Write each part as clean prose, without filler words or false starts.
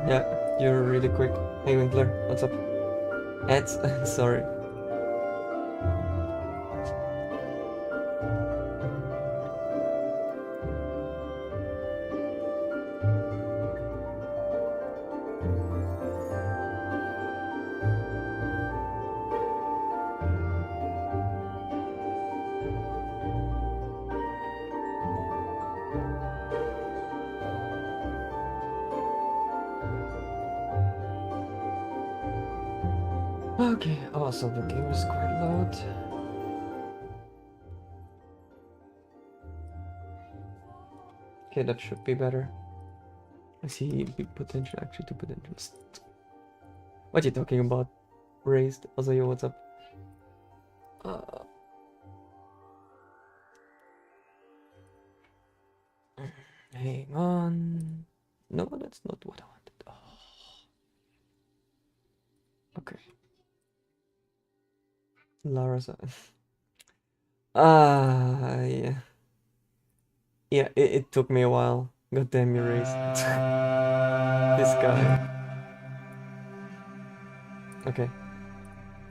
Yeah, you're really quick. Hey Winkler, what's up? Ed, sorry. Okay, oh, so the game is quite loud. Okay, that should be better. I see big potential, actually two potentials. What are you talking about? Raised. Also, yo, what's up? Hang on. No, that's not what I wanted. Oh. Okay. Lara's. Yeah. Yeah, it took me a while. God damn you, Raised. This guy. Okay.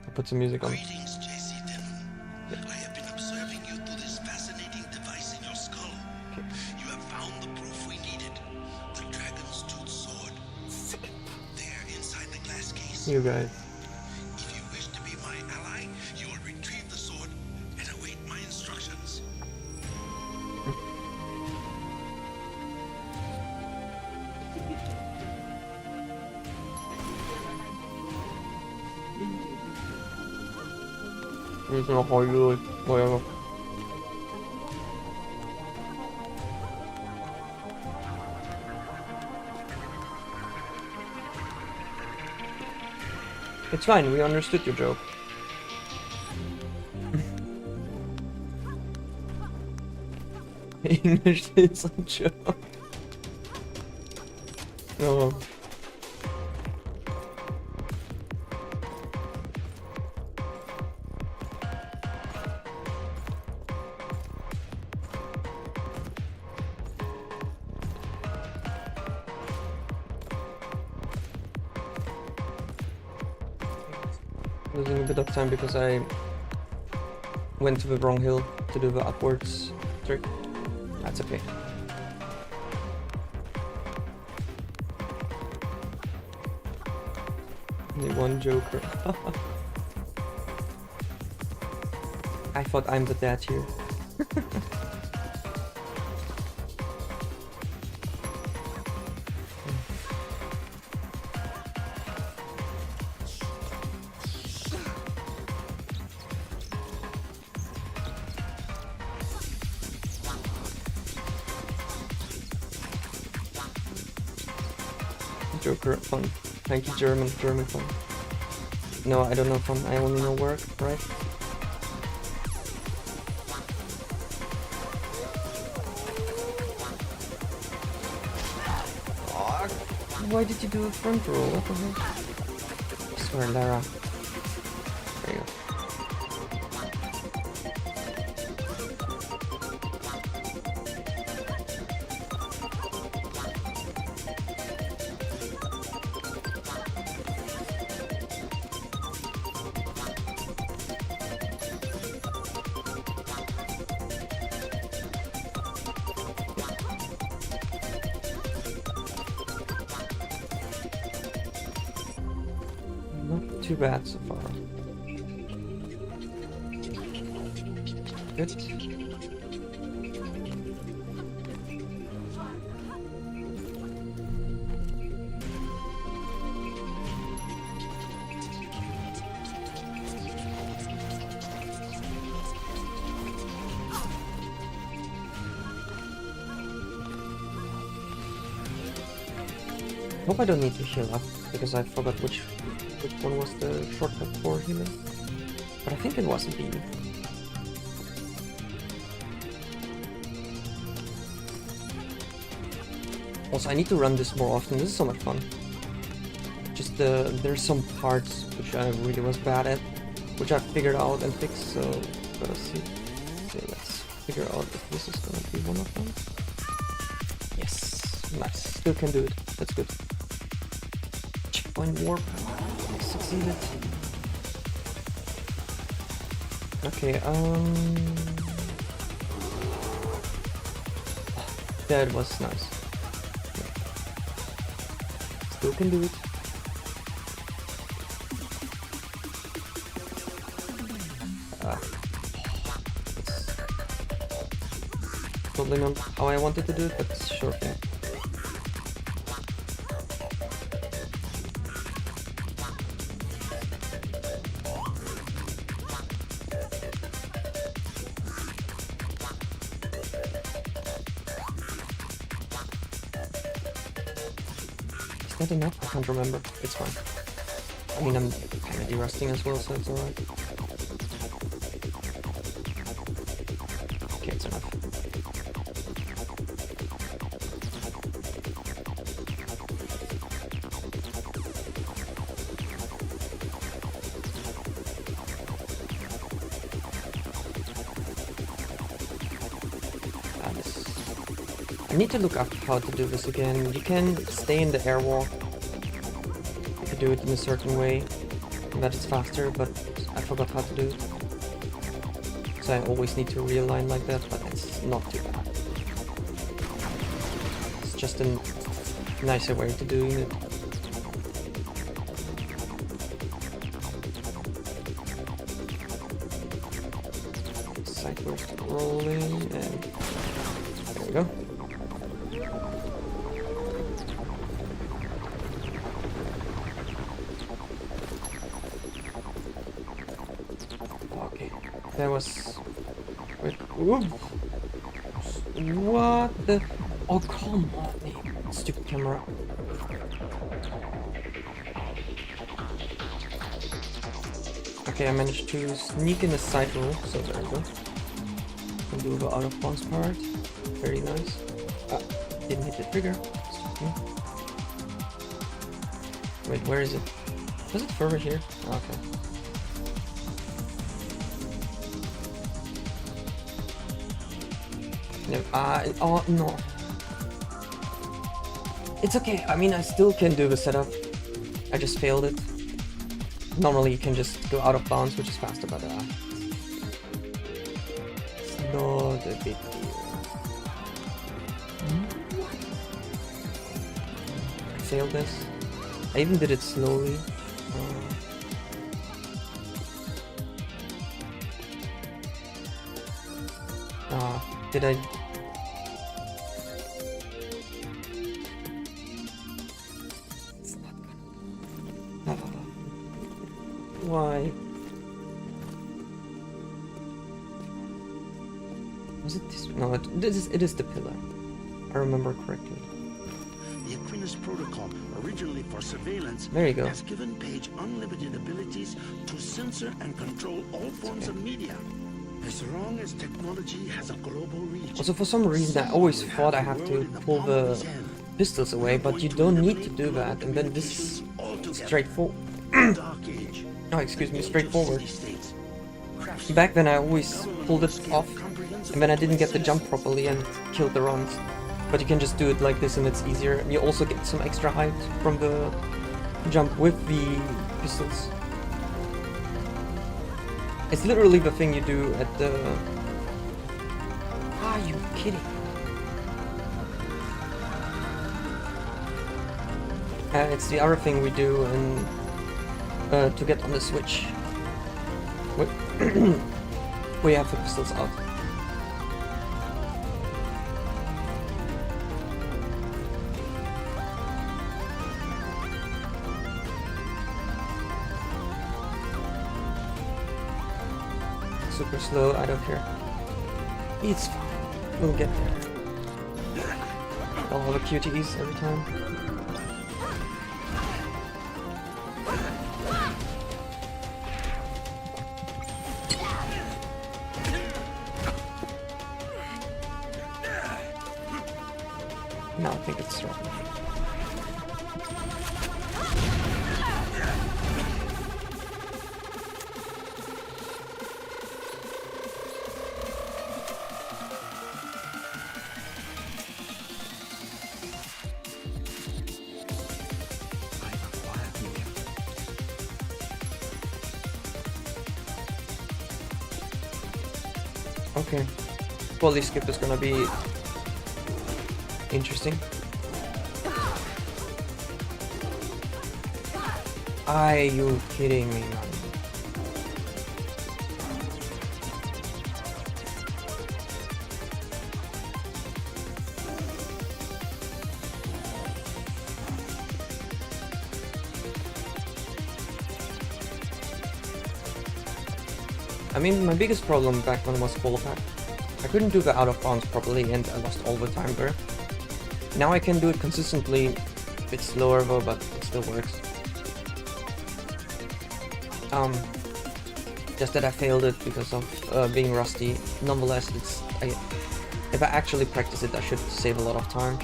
I'll put some music on. Greetings, JC Denham. I have been observing you through this fascinating device in your skull. Okay. You have found the proof we needed. The dragon's tooth sword. There inside the glass case. You guys. If you wish to be my ally, you will retrieve the sword and await my instructions. He's not how you whatever. It's fine, we understood your joke. English is a joke. Oh. Losing a bit of time because I went to the wrong hill to do the upwards trick. That's okay. Only one joker. I thought I'm the dad here. Joker fun. Thank you, German fun. No, I don't know fun. I only know work, right? Oh, why did you do a front roll? What the heck? I swear, Lara. There you go. Not too bad so far. Good. Hope I don't need to heal up because I forgot which one was the shortcut for healing. But I think it wasn't B. Also, I need to run this more often. This is so much fun. Just there's some parts which I really was bad at, which I figured out and fixed. So gotta see. Okay, let's figure out if this is gonna be one of them. Yes, nice. Still can do it. That's good. point warp. I succeeded. Okay, that was nice. Still can do it. Totally not how I wanted to do it, but sure thing. Is that enough? I can't remember. It's fine. I mean, I'm kind of de-rusting as well, so it's alright. Okay, it's enough. I need to look up how to do this again. You can stay in the airwalk if you do it in a certain way, and that is faster, but I forgot how to do it. So I always need to realign like that, but it's not too bad. It's just a nicer way to doing it. Sideways rolling, and there we go. Okay, that was... Wait, what the... Oh, come on, stupid camera. Okay, I managed to sneak in a side roll, so there we go. Can do the out of bounds part. Very nice. Ah, didn't hit the trigger. Wait, where is it? Was it further here? Okay. No, oh no. It's okay, I mean I still can do the setup. I just failed it. Normally you can just go out of bounds, which is faster, but it's not a big deal. I failed this. I even did it slowly. Did I... It's not gonna... Why? Was it this? No, it is the pillar. I remember correctly. The Aquinas protocol, originally for surveillance, there you go. has given Page unlimited abilities to censor and control all forms of media. As long as technology has a global reach. Also, for some reason, I always thought I have to pull the pistols away, but you don't need to do that. And then this is straightforward. Oh, excuse me, straightforward. Back then, I always pulled it off, and then I didn't get the jump properly and killed the runs. But you can just do it like this, and it's easier. And you also get some extra height from the jump with the pistols. It's literally the thing you do at the... Are you kidding? It's the other thing we do and to get on the switch. We have the pistols out. Super slow, I don't care. It's fine. We'll get there. I'll have a QTEs every time. No, I think it's right. Okay. Volley skip is gonna be interesting. Are you kidding me, man? I mean, my biggest problem back when I was qualified, I couldn't do the out of bounds properly and I lost all the time there. Now I can do it consistently, a bit slower though, but it still works. Just that I failed it because of being rusty. Nonetheless, if I actually practice it, I should save a lot of time.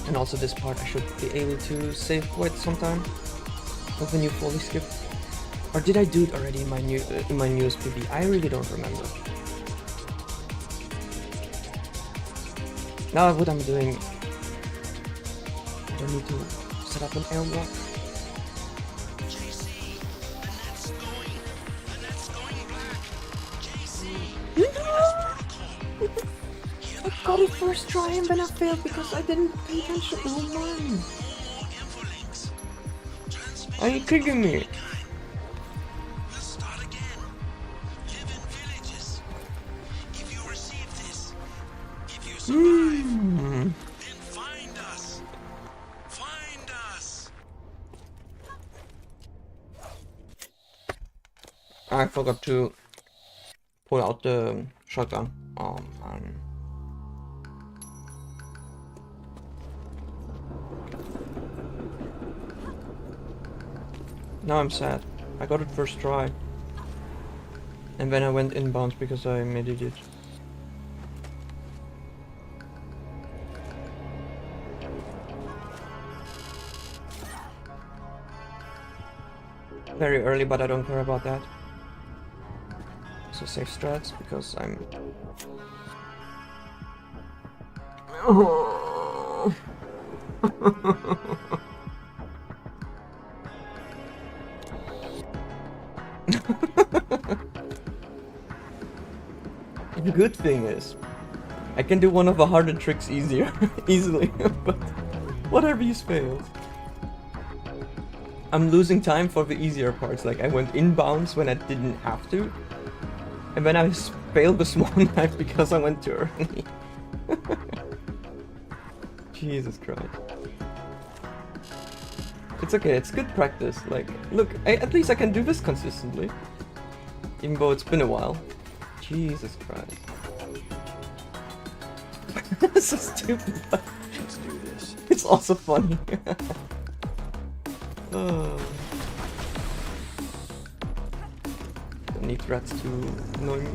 And also this part, I should be able to save quite some time with the new volley skip. Or did I do it already in my newest PB? I really don't remember. Now what I'm doing, I don't need to set up an air block. I got it first try and then I failed because I didn't pay attention. Oh man! Are you kidding me? I forgot to pull out the shotgun. Oh man. Now I'm sad. I got it first try. And then I went inbounds because I made it. Very early, but I don't care about that. So save strats because I'm... Oh. The good thing is, I can do one of the harder tricks easily, but what are these fails? I'm losing time for the easier parts, like I went inbounds when I didn't have to, and then I failed the small knife because I went too early. Jesus Christ. It's okay, it's good practice, like, look, at least I can do this consistently. Even though it's been a while. Jesus Christ. This is stupid. Let's do this. It's also funny. Oh. Don't need rats to annoy me.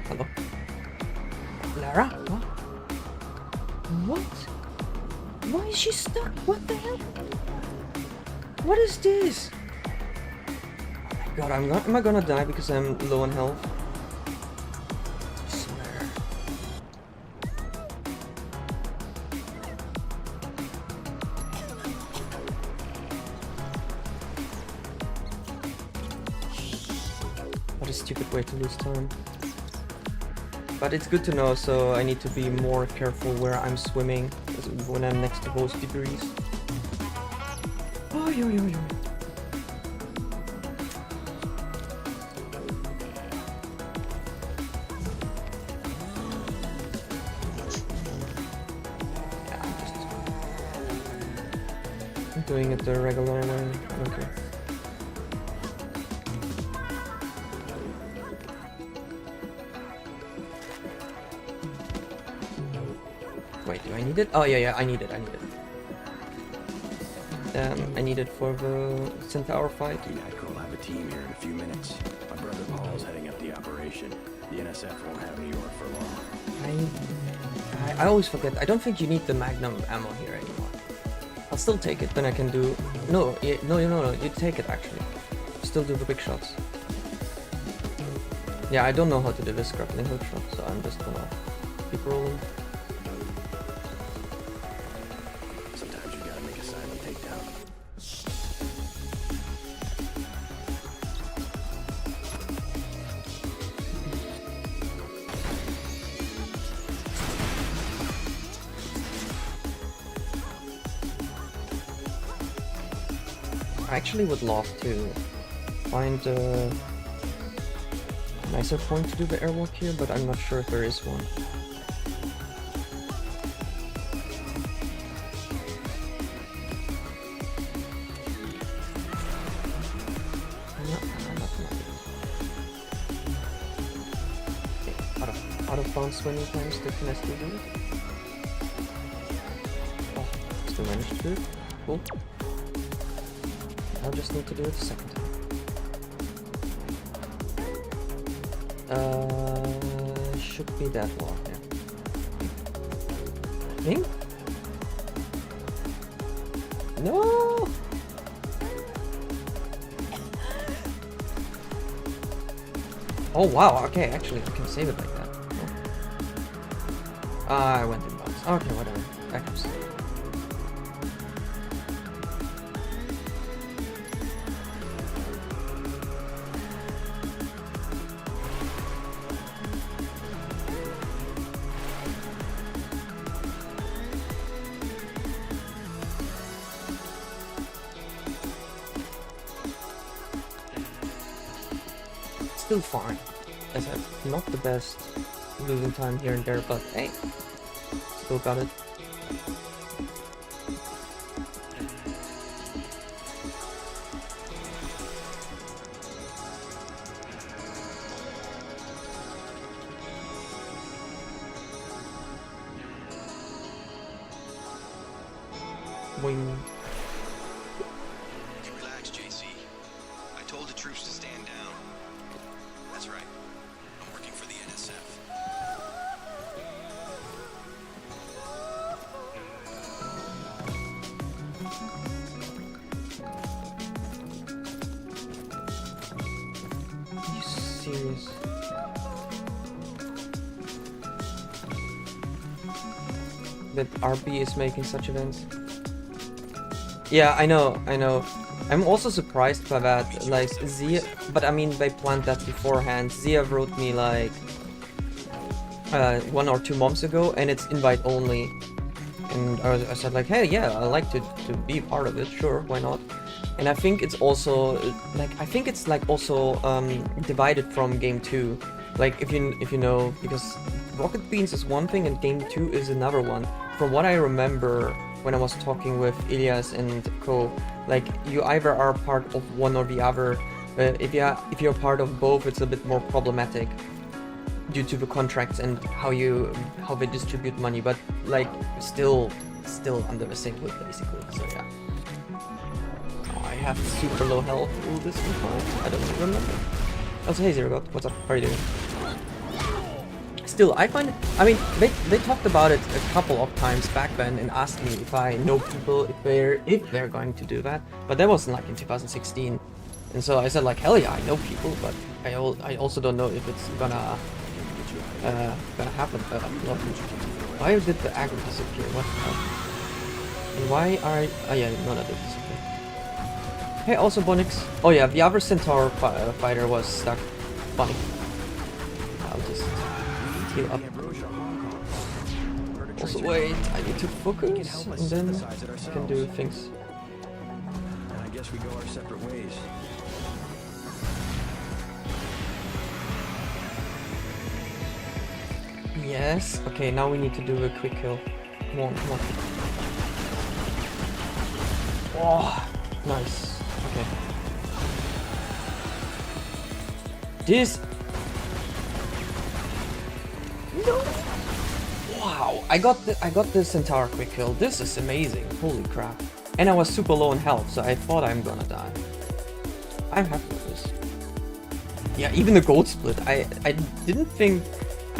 Hello. Lara? What? What? Why is she stuck? What the hell? What is this? Oh my god, am I gonna die because I'm low on health? I swear. What a stupid way to lose time. But it's good to know, so I need to be more careful where I'm swimming when I'm next to those debris. Oh, yo. Yeah, I'm doing it the regular way. Okay. Wait, do I need it? Oh yeah, I need it. I need it for the Centaur fight. D-Nico will have a team here in a few minutes. My brother Paul's heading up the operation. The NSF won't have New York for long. I always forget. I don't think you need the Magnum ammo here anymore. I'll still take it, then I can do... No, you take it actually. Still do the big shots. Yeah, I don't know how to do this grappling hook shot, so I'm just gonna keep rolling. Sometimes you gotta make a silent takedown. I actually would love to find a nicer point to do the airwalk here, but I'm not sure if there is one. Okay, out of bounds 20 times, can I still do it? Oh, still managed to do it. Cool. I'll just need to do it a second time. Should be that wall, yeah. Me? No! Oh wow, okay, actually I can save it like that. Oh. I went in bounds. Okay, whatever. I can save it. Still fine. As I said, not the best losing time here and there, but hey, still got it. Wing. Hey, relax, JC. I told the troops to stand down. That's right. I'm working for the NSF. Are you serious? That RB is making such events? Yeah, I know. I'm also surprised by that, like, Zia, but I mean, they planned that beforehand. Zia wrote me, like, 1 or 2 months ago, and it's invite only. And I said, like, hey, yeah, I'd like to be part of it, sure, why not? And I think it's also, also divided from Game 2. Like, if you know, because Rocket Beans is one thing and Game 2 is another one. From what I remember, when I was talking with Ilias and co, like, you either are part of one or the other. If you're part of both, it's a bit more problematic due to the contracts and how they distribute money. But like, still under the same hood basically. So yeah. Oh, I have super low health. Ooh, this is fine. I don't remember. Also, hey Zero God, what's up? How are you doing? Still, I find it, I mean, they talked about it a couple of times back then and asked me if I know people, if they're going to do that, but that wasn't like in 2016, and so I said like, hell yeah, I know people, but I also don't know if it's gonna happen. Why did the aggro disappear? What the hell? And why are oh yeah, none of it disappeared. Hey, also Bonix. Oh yeah, the other Centaur fighter was stuck. Funny. I'll just heal up. Also, wait, I need to focus, and then I can do things. And I guess we go our separate ways. Yes. Okay, now we need to do a quick kill. Come on, come on. Oh, nice. Okay. This. No. Wow, I got the Centaur quick kill. This is amazing. Holy crap. And I was super low in health, so I thought I'm gonna die. I'm happy with this. Yeah, even the gold split. I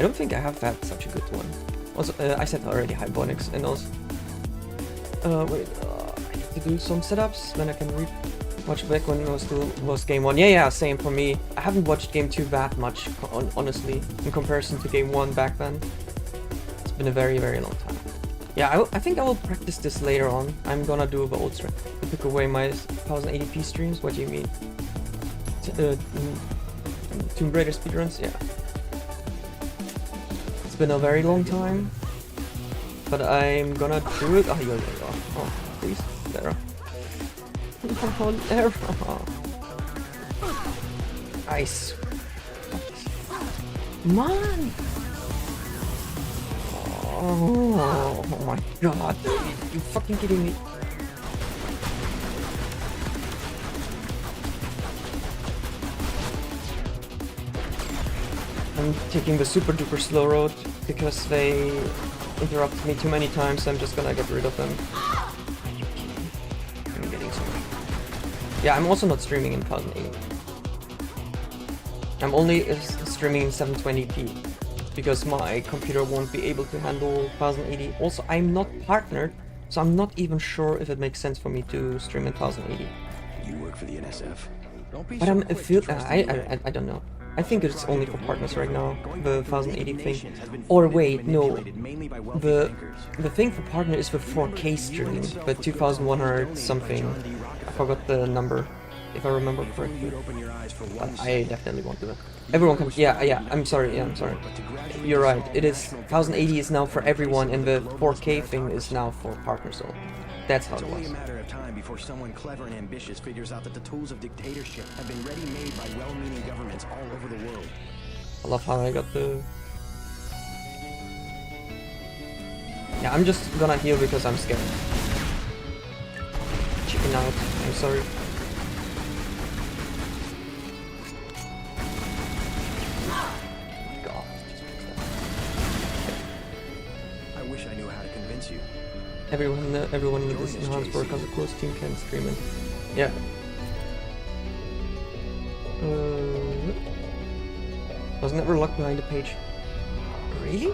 don't think I have had such a good one. Also, I said already hi Bonix, and also wait, I need to do some setups, then I can Watch back when it was game 1. Yeah, same for me. I haven't watched game 2 that much, honestly, in comparison to game 1 back then. It's been a very, very long time. Yeah, I think I will practice this later on. I'm gonna do the old stream. To pick away my 1080p streams? What do you mean? Tomb Raider speedruns? Yeah. It's been a very long time. But I'm gonna do it. Oh, here you go. Oh, please. There. Oh, there. Nice. Man! Oh my god. You fucking kidding me? I'm taking the super duper slow road because they interrupted me too many times, so I'm just gonna get rid of them. I'm getting so much. Yeah, I'm also not streaming in 1080. I'm only streaming in 720p because my computer won't be able to handle 1080. Also, I'm not partnered, so I'm not even sure if it makes sense for me to stream in 1080. You work for the NSF? Don't be But so I'm quick feel to trust me. I don't know. I think it's only for partners right now, the 1080 thing. Or wait, no. The thing for partner is the 4K stream, the 2100 something. I forgot the number, if I remember correctly. But I definitely won't do that. Everyone can, yeah, I'm sorry. You're right, it is, 1080 is now for everyone, and the 4K thing is now for partners, so that's how it It's only was. a matter of time before someone clever and ambitious figures out that the tools of dictatorship have been ready-made by well-meaning governments all over the world. I love how I got the... Yeah, I'm just gonna heal because I'm scared. Chicken out, I'm sorry. God. I wish I knew how to convince you. Everyone in this enhanced work has a close team can stream it. Yeah. Was never locked behind the page. Really?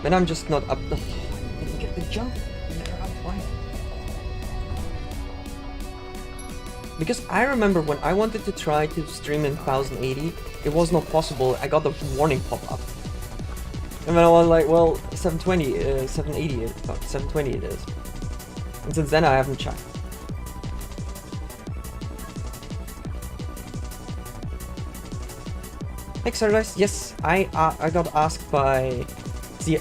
Then I'm just not up. I didn't get the jump. Never up. Why? Because I remember when I wanted to try to stream in 1080, it was not possible. I got a warning pop up. And then I was like, well, 720, 780, 720 it is. And since then I haven't checked. Hey, Stardust, yes, I got asked by Zia.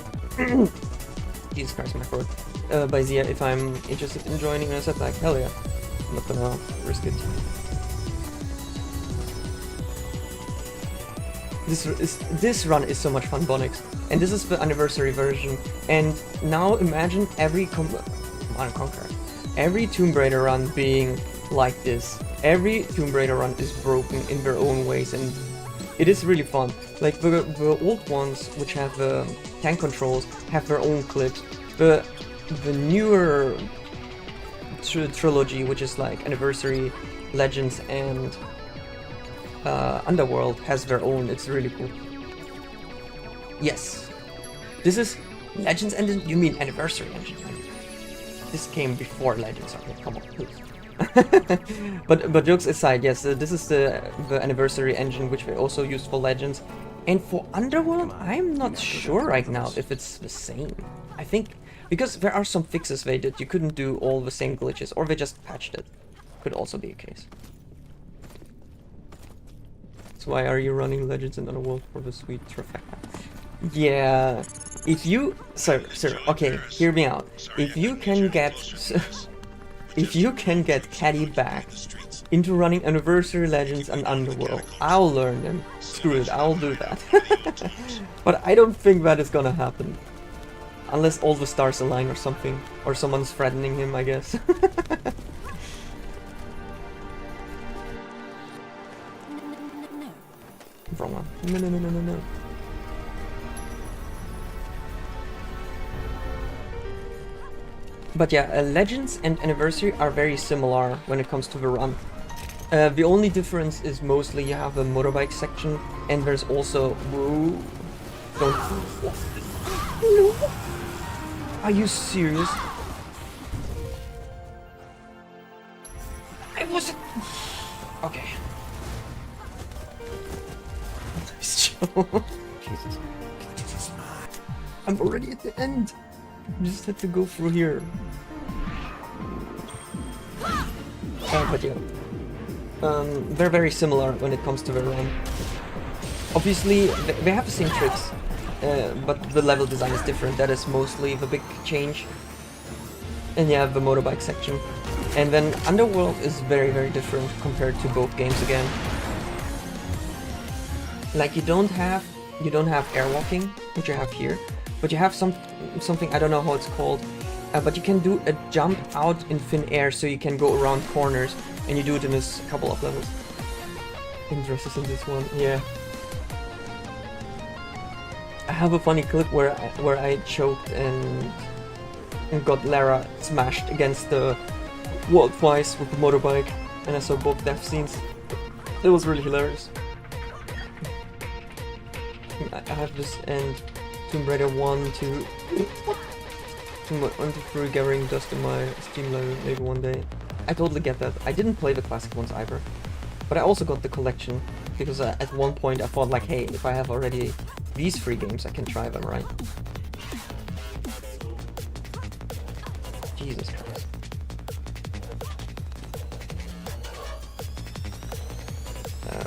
Jesus Christ, my word. By Zia if I'm interested in joining, and I said like, hell yeah, I'm not gonna risk it. This run is so much fun, Bonix, and this is the anniversary version. And now imagine every every Tomb Raider run being like this. Every Tomb Raider run is broken in their own ways, and it is really fun. Like the old ones, which have tank controls, have their own clips. The newer trilogy, which is like Anniversary, Legends, and Underworld, has their own. It's really cool. Yes, this is Legends engine. You mean Anniversary engine? This came before Legends. Okay, come on, please. but jokes aside, yes, this is the Anniversary engine, which we also used for Legends. And for Underworld, I'm not sure right now if it's the same. I think because there are some fixes they did, you couldn't do all the same glitches, or they just patched it. Could also be a case. So why are you running Legends and Underworld for the sweet trifecta? Yeah, if you, sir, okay, hear me out. If you can get Caddy back into running Anniversary, Legends, and Underworld, I'll learn them. Screw it, I'll do that. But I don't think that is gonna happen. Unless all the stars align or something. Or someone's threatening him, I guess. Wrong one. No. But yeah, Legends and Anniversary are very similar when it comes to the run. The only difference is mostly you have a motorbike section, and there's also... Whoa. Don't... No. Are you serious? Jesus. I'm already at the end. Just had to go through here. But yeah. They're very similar when it comes to the run. Obviously, they have the same tricks, but the level design is different. That is mostly the big change. And you have the motorbike section. And then Underworld is very, very different compared to both games again. Like you don't have airwalking, which you have here, but you have something, I don't know how it's called, but you can do a jump out in thin air, so you can go around corners, and you do it in this couple of levels. Interested in this one, yeah. I have a funny clip where I choked and got Lara smashed against the wall twice with the motorbike, and I saw both death scenes. It was really hilarious. I have this and Tomb Raider 1, 2, 3 gathering dust in my Steam library maybe one day. I totally get that. I didn't play the classic ones either, but I also got the collection because at one point I thought like, hey, if I have already these 3 games, I can try them, right? Jesus Christ. Okay.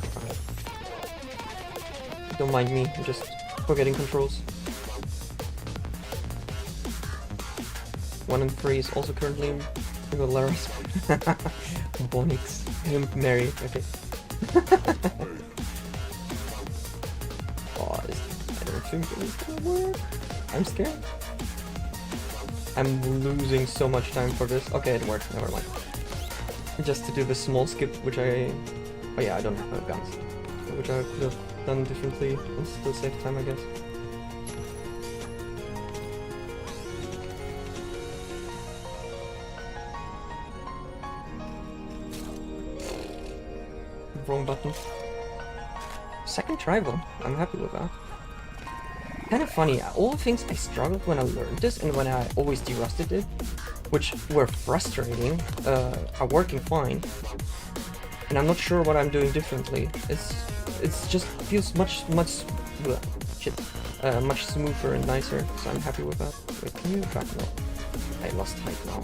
Don't mind me, I'm just forgetting controls. 1 and 3 is also currently in Laris. Bonix. Him, Mary, okay. Oh, I don't think it's gonna work. I'm scared. I'm losing so much time for this. Okay, it worked, never mind. Just to do the small skip, which I... Oh yeah, I don't have guns. Which I could have done differently and still save time, I guess. Wrong button. Second try though, I'm happy with that. Kind of funny, all the things I struggled when I learned this and when I always derusted it, which were frustrating, are working fine. And I'm not sure what I'm doing differently. It's just feels much smoother and nicer, so I'm happy with that. Wait, can you back now? I lost height now.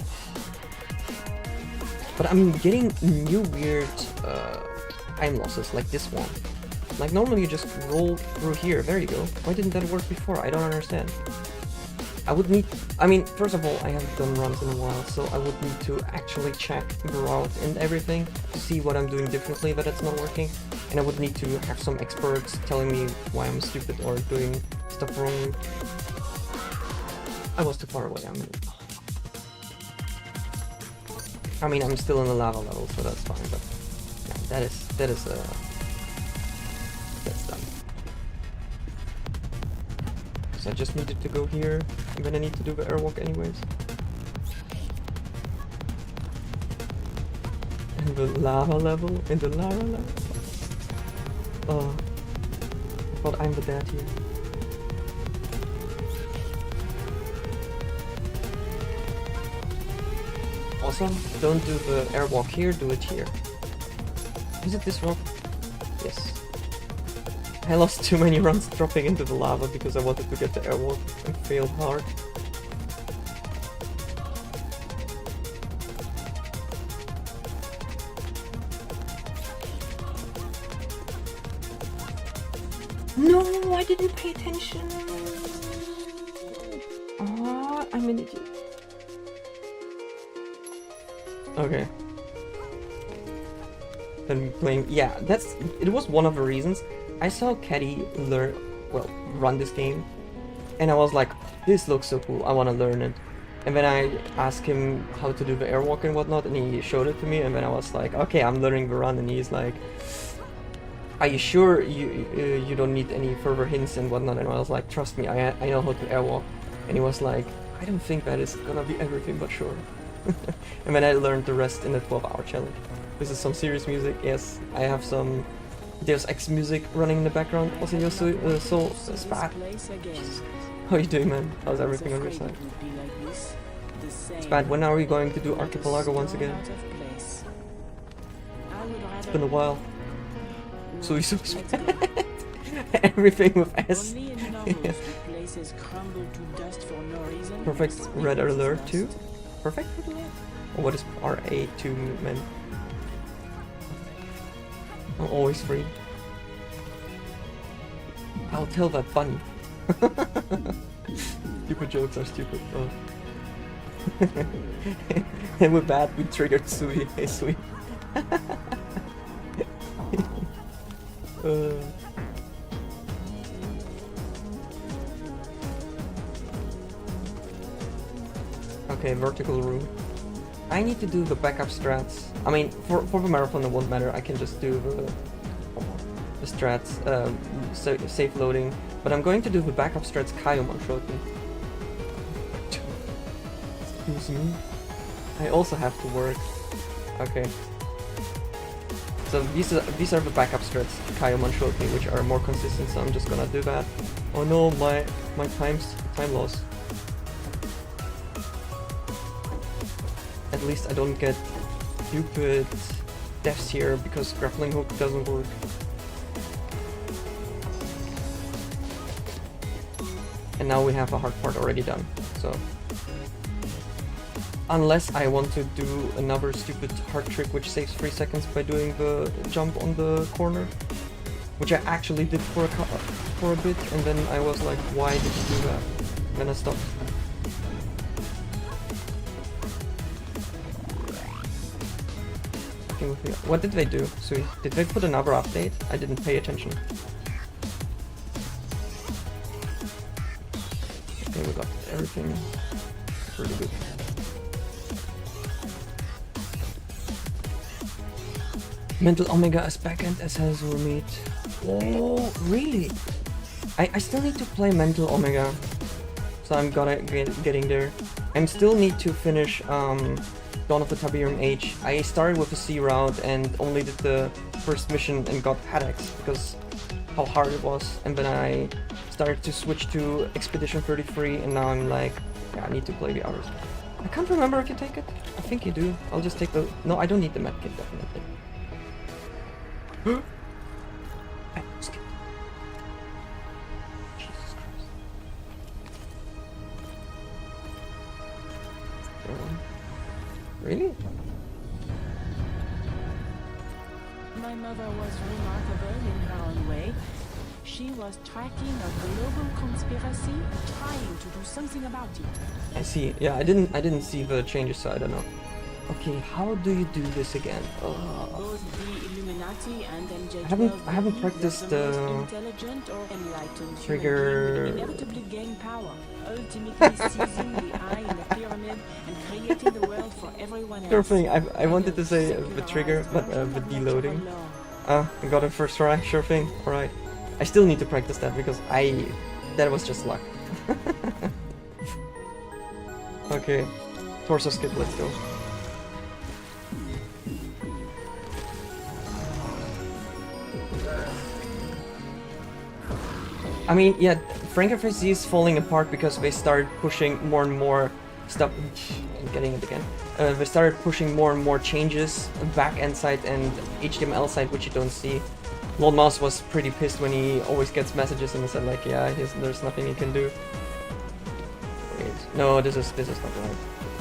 But I'm getting new weird time losses like this one. Like normally you just roll through here, there you go. Why didn't that work before? I don't understand. I mean, first of all, I haven't done runs in a while, so I would need to actually check the route and everything to see what I'm doing differently that it's not working. And I would need to have some experts telling me why I'm stupid or doing stuff wrong. I was too far away, I mean, I'm still in the lava level, so that's fine, but yeah, that's done. So I just needed to go here, and then I need to do the airwalk anyways. In the lava level? In the lava level? Oh, I thought I'm the dad here. Also, don't do the airwalk here, do it here. Is it this rock? Yes. I lost too many runs dropping into the lava because I wanted to get the airwalk and failed hard. No, I didn't pay attention. Oh, I'm an idiot. Okay. Then playing, yeah, it was one of the reasons. I saw Caddy run this game, and I was like, this looks so cool, I want to learn it. And then I asked him how to do the airwalk and whatnot, and he showed it to me, and then I was like, okay, I'm learning the run, and he's like, are you sure you don't need any further hints and whatnot? And I was like, trust me, I know how to airwalk. And he was like, I don't think that is gonna be everything but sure. And then I learned the rest in the 12-hour challenge. This is some serious music, yes. I have some Deus Ex music running in the background. Also, your soul Spat. How are you doing, man? How's everything on your side? Spat, when are we going to do Archipelago once again? It's been a while. So you so Spat. Everything with S. Only in novels do places crumble to dust for no reason. Perfect Speaking red of alert dust, too. Perfect red alert? Or what is RA2 meant? I'm always free. I'll tell that bunny. Stupid jokes are stupid. Oh. And with that, we triggered Sui. Hey, Sui. Okay, vertical room. I need to do the backup strats. I mean, for the marathon it won't matter. I can just do the strats, safe loading. But I'm going to do the backup strats Kayuman showed me. Excuse me. I also have to work. Okay. So these are the backup strats Kayuman showed me, which are more consistent. So I'm just gonna do that. Oh no, my time loss. At least I don't get stupid deaths here because grappling hook doesn't work. And now we have a hard part already done, so... Unless I want to do another stupid hard trick which saves 3 seconds by doing the jump on the corner. Which I actually did for a bit, and then I was like, why did you do that? Then I stopped. What did they do? Sui, did they put another update? I didn't pay attention. Okay, we got everything. Pretty good. Mental Omega as backend as Hazur meet. Oh, really? I still need to play Mental Omega. So I'm getting there. I still need to finish Dawn of the Tiberium Age. I started with the C route and only did the first mission and got headaches because how hard it was. And then I started to switch to Expedition 33 and now I'm like, yeah, I need to play the others. I can't remember if you take it. I think you do. I'll just take the... No, I don't need the medkit, definitely. I skipped. Jesus Christ. Really? My mother was remarkable in her own way. She was tracking a global conspiracy, trying to do something about it. I see. Yeah, I didn't see the changes, so I don't know. Okay, how do you do this again? Both the Illuminati and MJ I haven't practiced intelligent or enlightened trigger. inevitably gain power, ultimately seizing the eye in the pyramid and creating the world for everyone else. Sure thing. I wanted to say the trigger, but the deloading. I got it first try. Sure thing. All right. I still need to practice that because that was just luck. Okay, torso skip. Let's go. I mean, yeah, Frankenfest is falling apart because they started pushing more and more stuff. I'm getting it again. They started pushing more and more changes, back-end side and HTML side, which you don't see. Lord Mouse was pretty pissed when he always gets messages and he said like, yeah, there's nothing he can do. Wait, no, this is not right.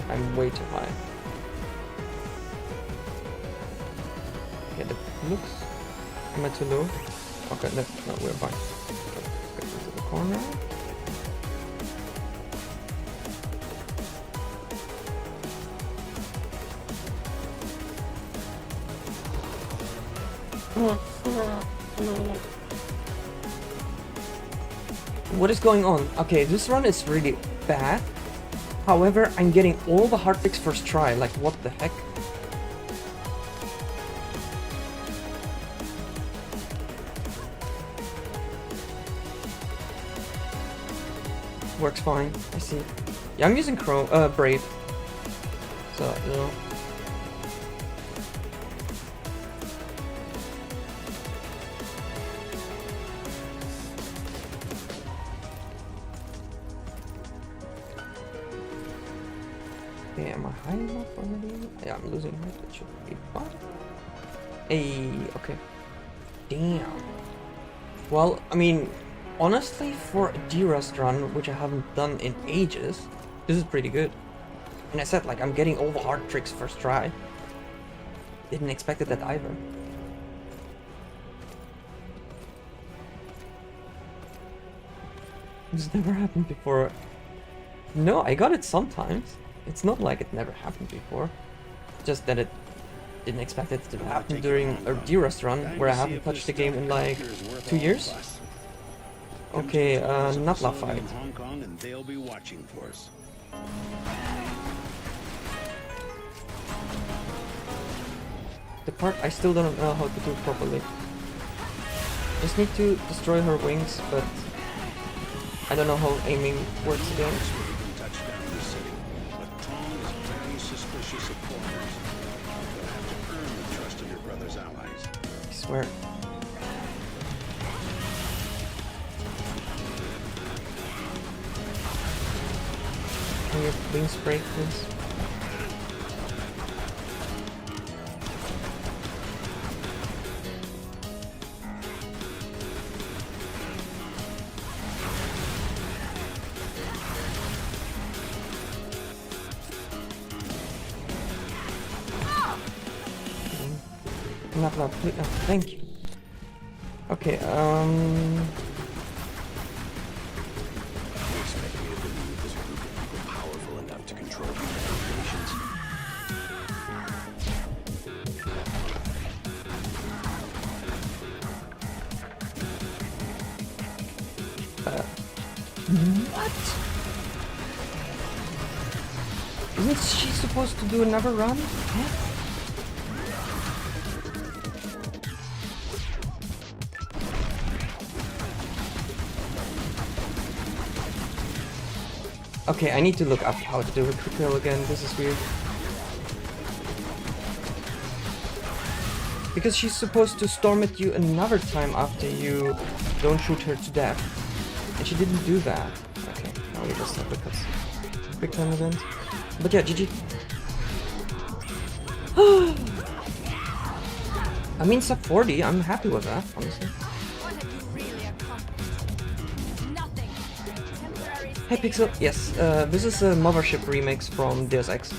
I'm way too high. Okay, the looks. Am I too low? Okay, no, we're fine. Get into the corner. What is going on? Okay, this run is really bad. However, I'm getting all the hard tricks first try. Like, what the heck? Works fine. I see. Yeah, I'm using Brave. So, you know. Okay, am I high enough already? Yeah, I'm losing height. It should be fine. Hey, okay. Damn. Well, I mean, honestly, for a D-Rust run, which I haven't done in ages, this is pretty good. And I said, like, I'm getting all the hard tricks first try. Didn't expect that either. This never happened before. No, I got it sometimes. It's not like it never happened before. Just that it didn't expect it to happen during a D-Rust run, where I haven't touched the game in like 2 years. Okay, Natla fight. Hong Kong, and they'll be watching for us. The part I still don't know how to do properly. Just need to destroy her wings, but I don't know how aiming works again. We can touch down the city, but Tong is very suspicious of foreigners. You'll have to earn the trust of your brother's allies. I swear. Can your wings break, please? Not loud, please. Oh, thank you. Okay, You expect me to believe this group of people powerful enough to control human operations? What? Isn't she supposed to do another run? Huh? Okay, I need to look up how to do a quick kill again. This is weird. Because she's supposed to storm at you another time after you don't shoot her to death. And she didn't do that. Okay, now we just have the cuts. Quick time event. But yeah, GG. I mean, sub 40, I'm happy with that, honestly. What have you really accomplished? Nothing. Temporary Hey Pixel, yes, this is a Mothership remix from Deus Ex.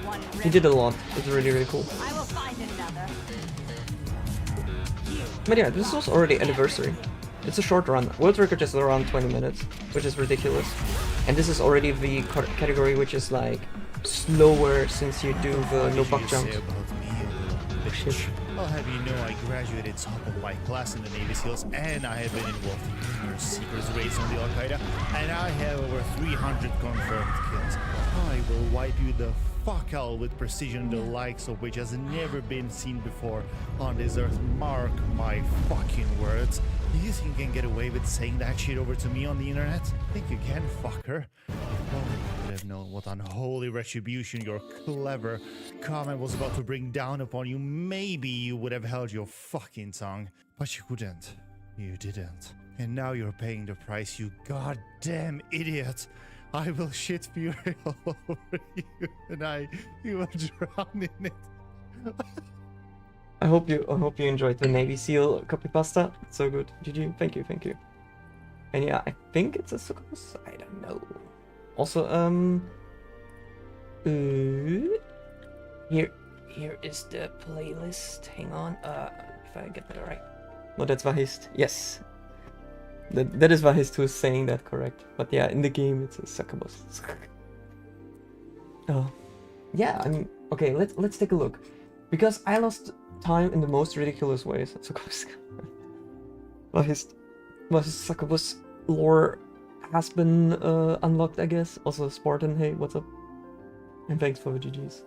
one He did a lot, it's really really cool. I will find another. But yeah, this was already anniversary. It's a short run. World record is around 20 minutes, which is ridiculous. And this is already the category which is like slower since you do the no buck jumps. Shit. I'll have you know I graduated top of my class in the Navy SEALs, and I have been involved in numerous secret raids on the Al-Qaeda, and I have over 300 confirmed kills. I will wipe you the fuck out with precision, the likes of which has never been seen before on this earth. Mark my fucking words. You think you can get away with saying that shit over to me on the internet? Think you can, fucker? If only you would have known what unholy retribution your clever comment was about to bring down upon you, maybe you would have held your fucking tongue. But you couldn't. You didn't. And now you're paying the price, you goddamn idiot. I will shit fury all over you, and you will drown in it. I hope you enjoyed the Navy SEAL copy pasta. It's so good. GG. Thank you. And yeah, I think it's a succubus. I don't know. Also, here is the playlist. Hang on. If I get that right. No, that's Vahist. Yes. That is Vahist who's saying that correct. But yeah, in the game it's a succubus. Oh. Yeah, I mean, okay, let's take a look. Because I lost time in the most ridiculous ways. Vahist succubus lore has been unlocked, I guess. Also Spartan, hey, what's up? And thanks for the GGs.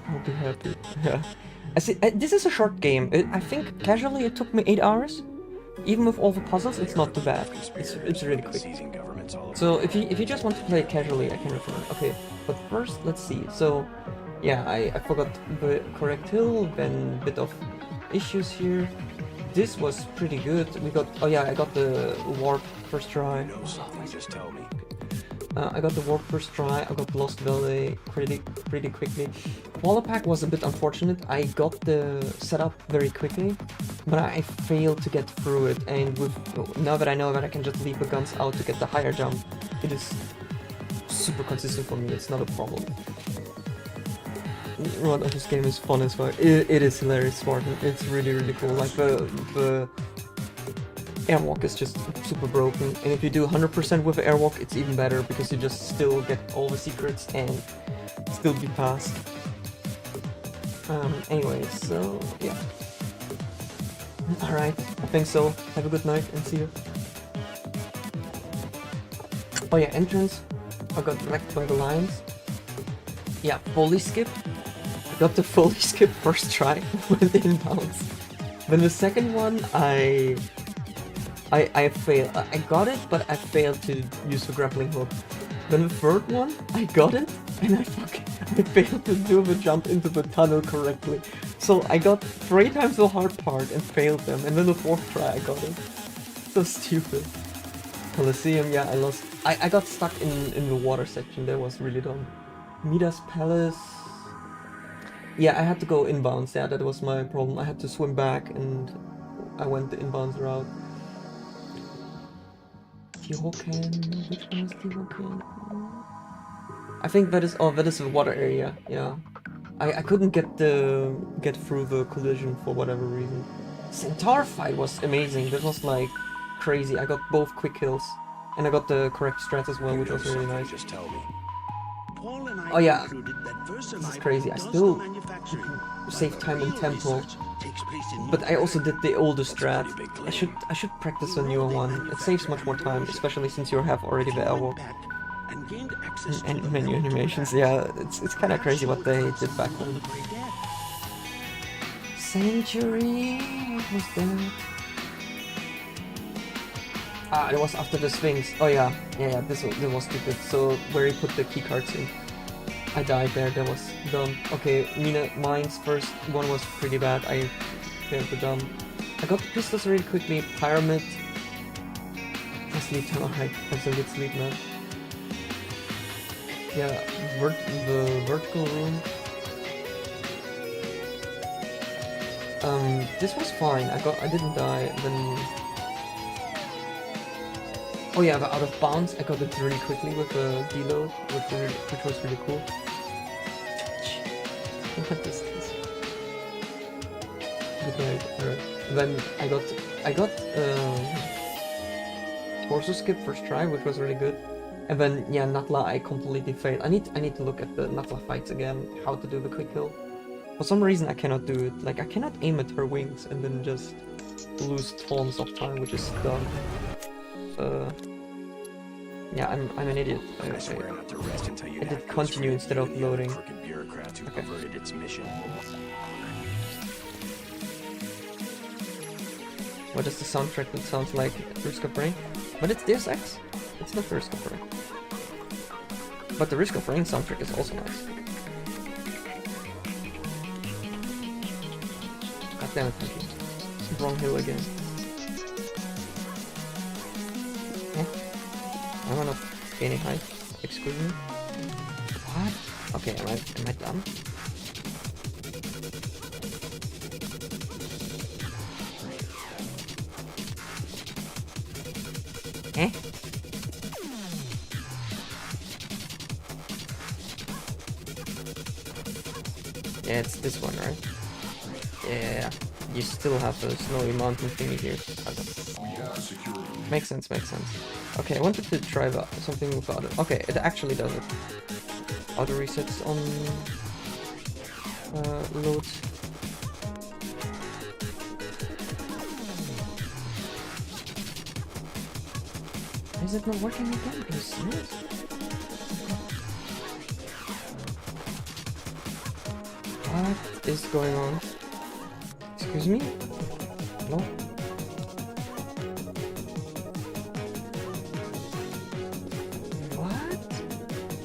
I'll be happy. Yeah. I see. This is a short game. I think casually it took me 8 hours, even with all the puzzles, it's not too bad. It's really quick. Seizing governments all over. So if you just want to play it casually, I can recommend. Okay, but first let's see. So yeah, I forgot the correct hill, then bit of issues here. This was pretty good. We got, oh yeah, I got the warp first try. Know something, just tell me. I got the warp first try. I got Lost Valley pretty quickly. Walla pack was a bit unfortunate. I got the setup very quickly, but I failed to get through it. And now that I know that I can just leave the guns out to get the higher jump, it is super consistent for me. It's not a problem. What this game is fun as well. It is hilarious, Spartan. It's really cool. Like the airwalk is just super broken, and if you do 100% with the airwalk, it's even better because you just still get all the secrets and still be fast. Anyway, so yeah. Alright, I think so. Have a good night and see you. Oh yeah, entrance. I got wrecked by the lions. Yeah, fully skip. I got the fully skip first try with inbounds. Then the second one, I failed. I got it, but I failed to use the grappling hook. Then the third one, I got it, and I failed to do the jump into the tunnel correctly. So I got 3 times the hard part and failed them, and then the 4th try I got it. So stupid. Colosseum, yeah, I lost. I got stuck in the water section. That was really dumb. Midas Palace. Yeah, I had to go inbounds. Yeah, that was my problem. I had to swim back, and I went the inbounds route. Tihoken. Which one is Tihoken? I think that is. Oh, that is the water area. Yeah, I couldn't get through the collision for whatever reason. Centaur fight was amazing. That was like crazy. I got both quick kills, and I got the correct strat as well, which was really nice. Just tell me. Paul and I Oh yeah, concluded that this is Versailles crazy. I does still manufacturing, save but time in real tempo, research takes place in but I also did the older That's a strat. pretty big I claim. should practice a newer one. It saves much more time, especially since you have already the airwalk back and gained access to and the menu metal animations. back. Yeah, it's kind of crazy what they did back On the then. Great Death. Sanctuary, what was that? Ah, it was after the Sphinx. Oh yeah, this was stupid. So where he put the key cards in. I died there, that was dumb. Okay, mines first one was pretty bad. I failed the jump. I got the pistols really quickly. Pyramid. I sleep time, alright. Have some good sleep, man. Yeah, the vertical room. This was fine. I didn't die. Then. Oh yeah, the out of bounds. I got it really quickly with the deload, which was really cool. What is this? Good night. Alright. Then I got torso skip first try, which was really good. And then yeah, Natla I completely failed. I need to look at the Natla fights again, how to do the quick kill. For some reason I cannot do it. Like I cannot aim at her wings and then just lose tons of time, which is dumb. Yeah, I'm an idiot. I swear not to rest until you I did have this continue for instead you of and the other loading. crooked bureaucrats who Okay. perverted its mission. What is the soundtrack that sounds like Risk of Rain? But it's Deus Ex. It's not Risk of Rain. But the Risk of Rain soundtrack is also nice. God damn it, Mikey. Wrong hill again. I wanna gain a height. Excuse me. What? Okay, am I dumb? Eh? Yeah, it's this one, right? Yeah, you still have a snowy mountain thingy here. Okay. Makes sense, makes sense. Okay, I wanted to try something with auto. Okay, it actually does it. Auto resets on loads. Is it not working again? Are you serious? What is going on? Excuse me? Hello?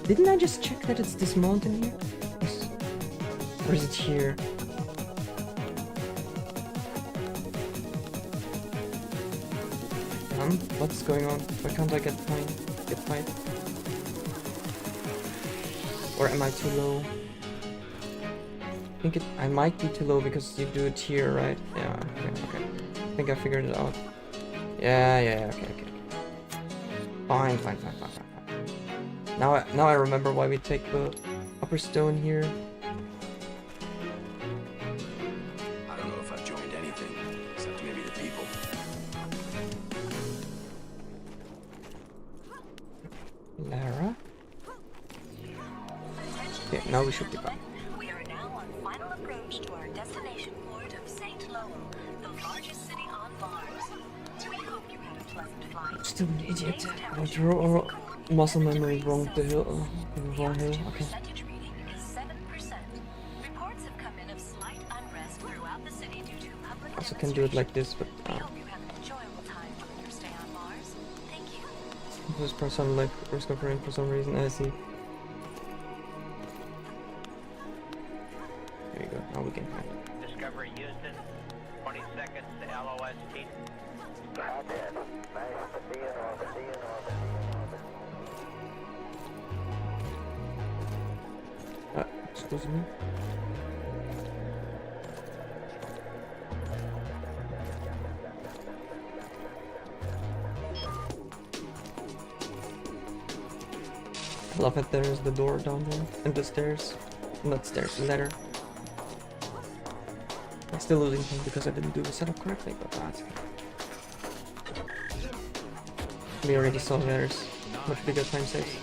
Didn't I just check that it's this mountain here? Or is it here? What's going on? Why can't I get height? Or am I too low? I might be too low because you do it here, right? Yeah, okay. I think I figured it out. Yeah, okay. Fine. Now I remember why we take the upper stone here. I don't know if I've joined anything, except maybe the people. Lara? Okay, now we should be back. We are now on final approach to our destination port of St. Lowell, the largest city on Mars. We hope you had a pleasant flight. Still an idiot. I drew muscle memory wrong hill. Okay. Percentage reading is 7%. Reports have come in of slight unrest throughout the city due to public Also can do it like this, but We hope you have an enjoyable time during your stay on Mars. Thank you. this person like discovering for some reason. I see. There you go. Now we can find it. Discovery Houston, 20 seconds to LOST. Excuse me. I love it. There's the door down there and the stairs. Not stairs, ladder. I'm still losing him because I didn't do the setup correctly, but that's okay. We already saw ladders. Much bigger time saves.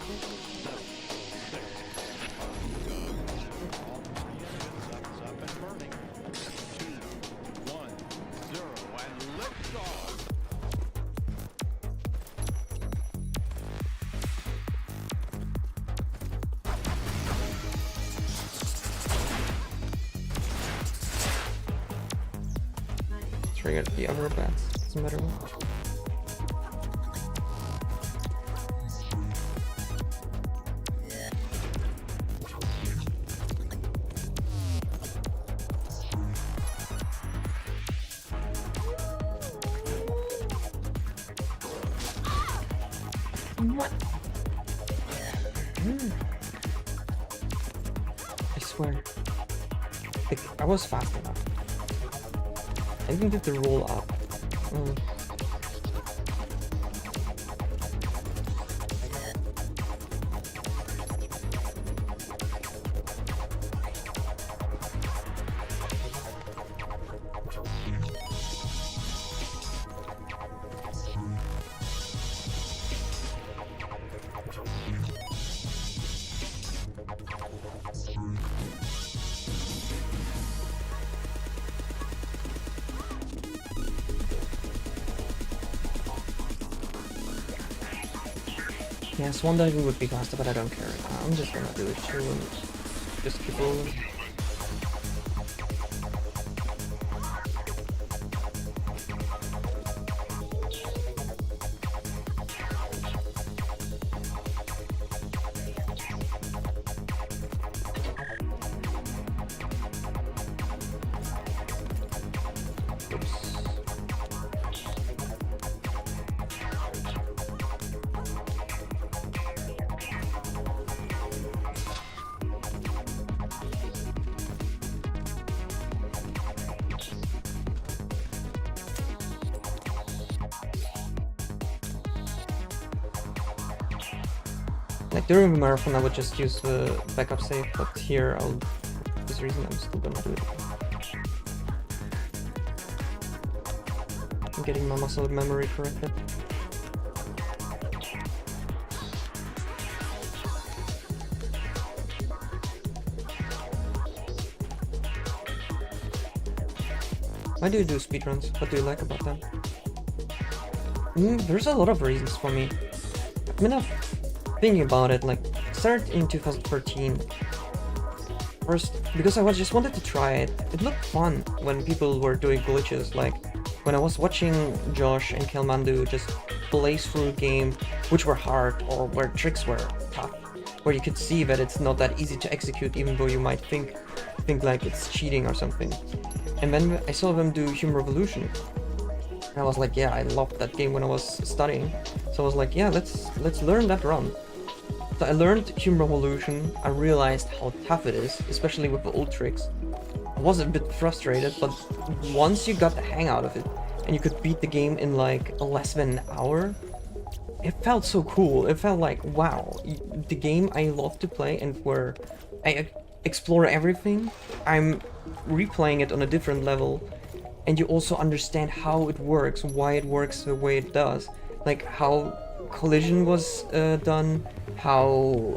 Trigger the other bats, doesn't matter what. What? I swear. Like, I was fast enough. I didn't get the roll up. Yeah, swan diving would be faster, but I don't care. I'm just gonna do it too and just keep rolling. Like during the marathon I would just use the backup save, but here for this reason I'm still gonna do it. I'm getting my muscle memory corrected. Why do you do speedruns? What do you like about them? There's a lot of reasons for me. I mean, thinking about it, like, started in 2013. First, because I just wanted to try it. It looked fun when people were doing glitches, like when I was watching Josh and Kelmandu just blaze through a game, which were hard or where tricks were tough. where you could see that it's not that easy to execute, even though you might think like it's cheating or something. And then I saw them do Human Revolution. And I was like, yeah, I loved that game when I was studying. So I was like, yeah, let's learn that run. So I learned Human Revolution. I realized how tough it is, especially with the old tricks. I was a bit frustrated, but once you got the hang out of it, and you could beat the game in like less than an hour, it felt so cool. It felt like, wow, the game I love to play and where I explore everything, I'm replaying it on a different level, and you also understand how it works, why it works the way it does, like how collision was done, how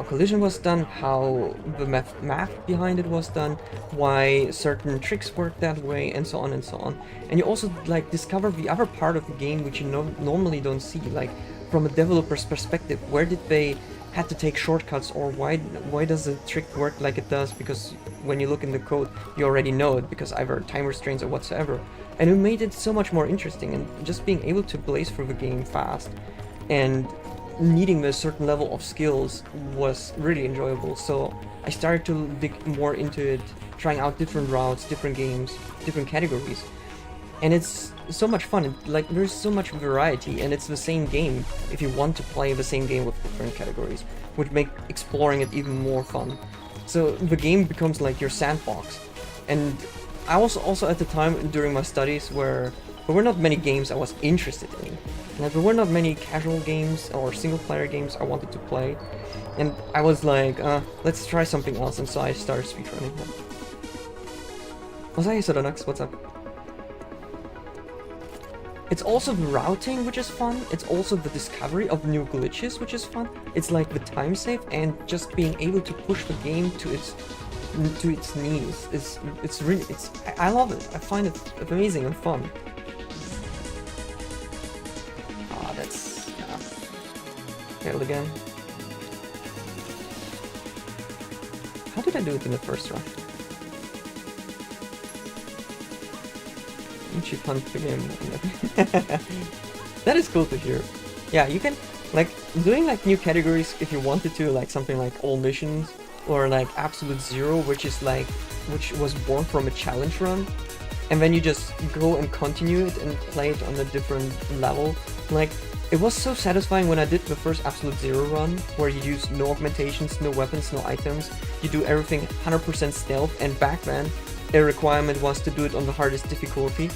collision was done, how the math behind it was done, why certain tricks work that way, and so on and so on. And you also like discover the other part of the game which you normally don't see, like from a developer's perspective. Where did they had to take shortcuts, or why does the trick work like it does? Because when you look in the code, you already know it, because either time restraints or whatsoever. And it made it so much more interesting, and just being able to blaze through the game fast and needing a certain level of skills was really enjoyable. So I started to dig more into it, trying out different routes, different games, different categories. And it's so much fun. Like, there's so much variety, and it's the same game if you want to play the same game with different categories, which make exploring it even more fun. So the game becomes like your sandbox. And I was also at the time during my studies where there were not many games I was interested in. And there were not many casual games or single player games I wanted to play. And I was like, let's try something else, and so I started speedrunning them. Sodonax, what's up? It's also the routing, which is fun. It's also the discovery of new glitches, which is fun. It's like the time save and just being able to push the game to its knees. I love it. I find it amazing and fun. Ah, that's failed again. How did I do it in the first round? That is cool to hear. Yeah, you can like doing like new categories if you wanted to, like something like all missions or like Absolute Zero, which was born from a challenge run, and then you just go and continue it and play it on a different level. Like, it was so satisfying when I did the first Absolute Zero run, where you use no augmentations, no weapons, no items. You do everything 100% stealth, and back then a requirement was to do it on the hardest difficulty,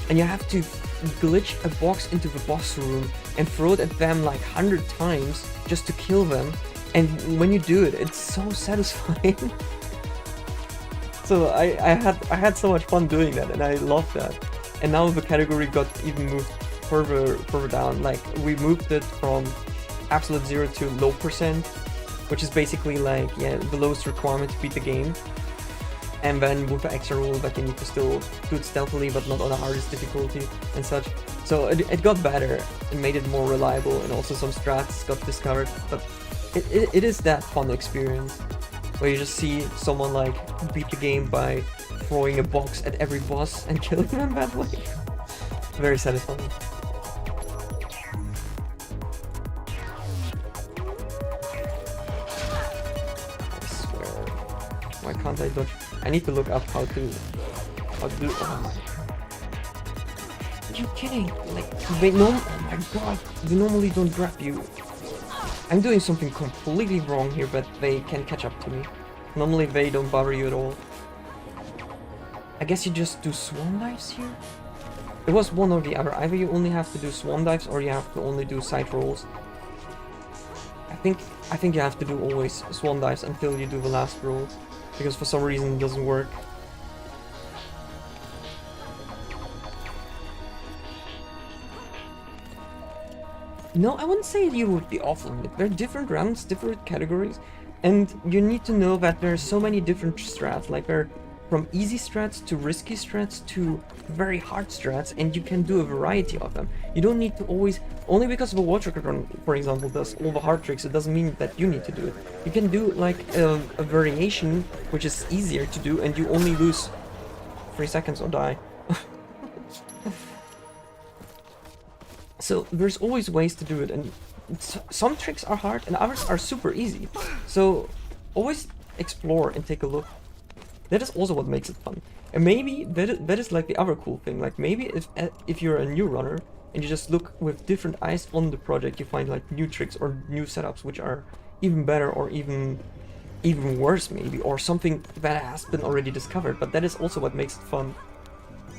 and you have to glitch a box into the boss room and throw it at them like 100 times just to kill them, and when you do it, it's so satisfying. So I had so much fun doing that, and I loved that. And now the category got even moved further down. Like, we moved it from Absolute Zero to low percent, which is basically like, yeah, the lowest requirement to beat the game. And then with the extra rule that you need to still do it stealthily, but not on the hardest difficulty and such. So it got better and made it more reliable, and also some strats got discovered. But it is that fun experience where you just see someone like beat the game by throwing a box at every boss and killing them that way. Very satisfying. I swear. Why can't I dodge? I need to look up how to do. Oh my. Are you kidding? Like, oh my god, they normally don't grab you. I'm doing something completely wrong here, but they can catch up to me. Normally they don't bother you at all. I guess you just do swan dives here? It was one or the other. Either you only have to do swan dives, or you have to only do side rolls. I think you have to do always swan dives until you do the last roll, because for some reason it doesn't work. No, I wouldn't say you would be off limit. There are different rounds, different categories, and you need to know that there are so many different strats. Like, there are from easy strats to risky strats to very hard strats, and you can do a variety of them. You don't need to always, only because the War Trick run, for example, does all the hard tricks, it doesn't mean that you need to do it. You can do like a variation which is easier to do, and you only lose 3 seconds or die. So there's always ways to do it, and some tricks are hard and others are super easy. So always explore and take a look. That is also what makes it fun. And maybe that is like the other cool thing. Like maybe if you're a new runner and you just look with different eyes on the project, you find like new tricks or new setups which are even better or even worse maybe, or something that has been already discovered. But that is also what makes it fun.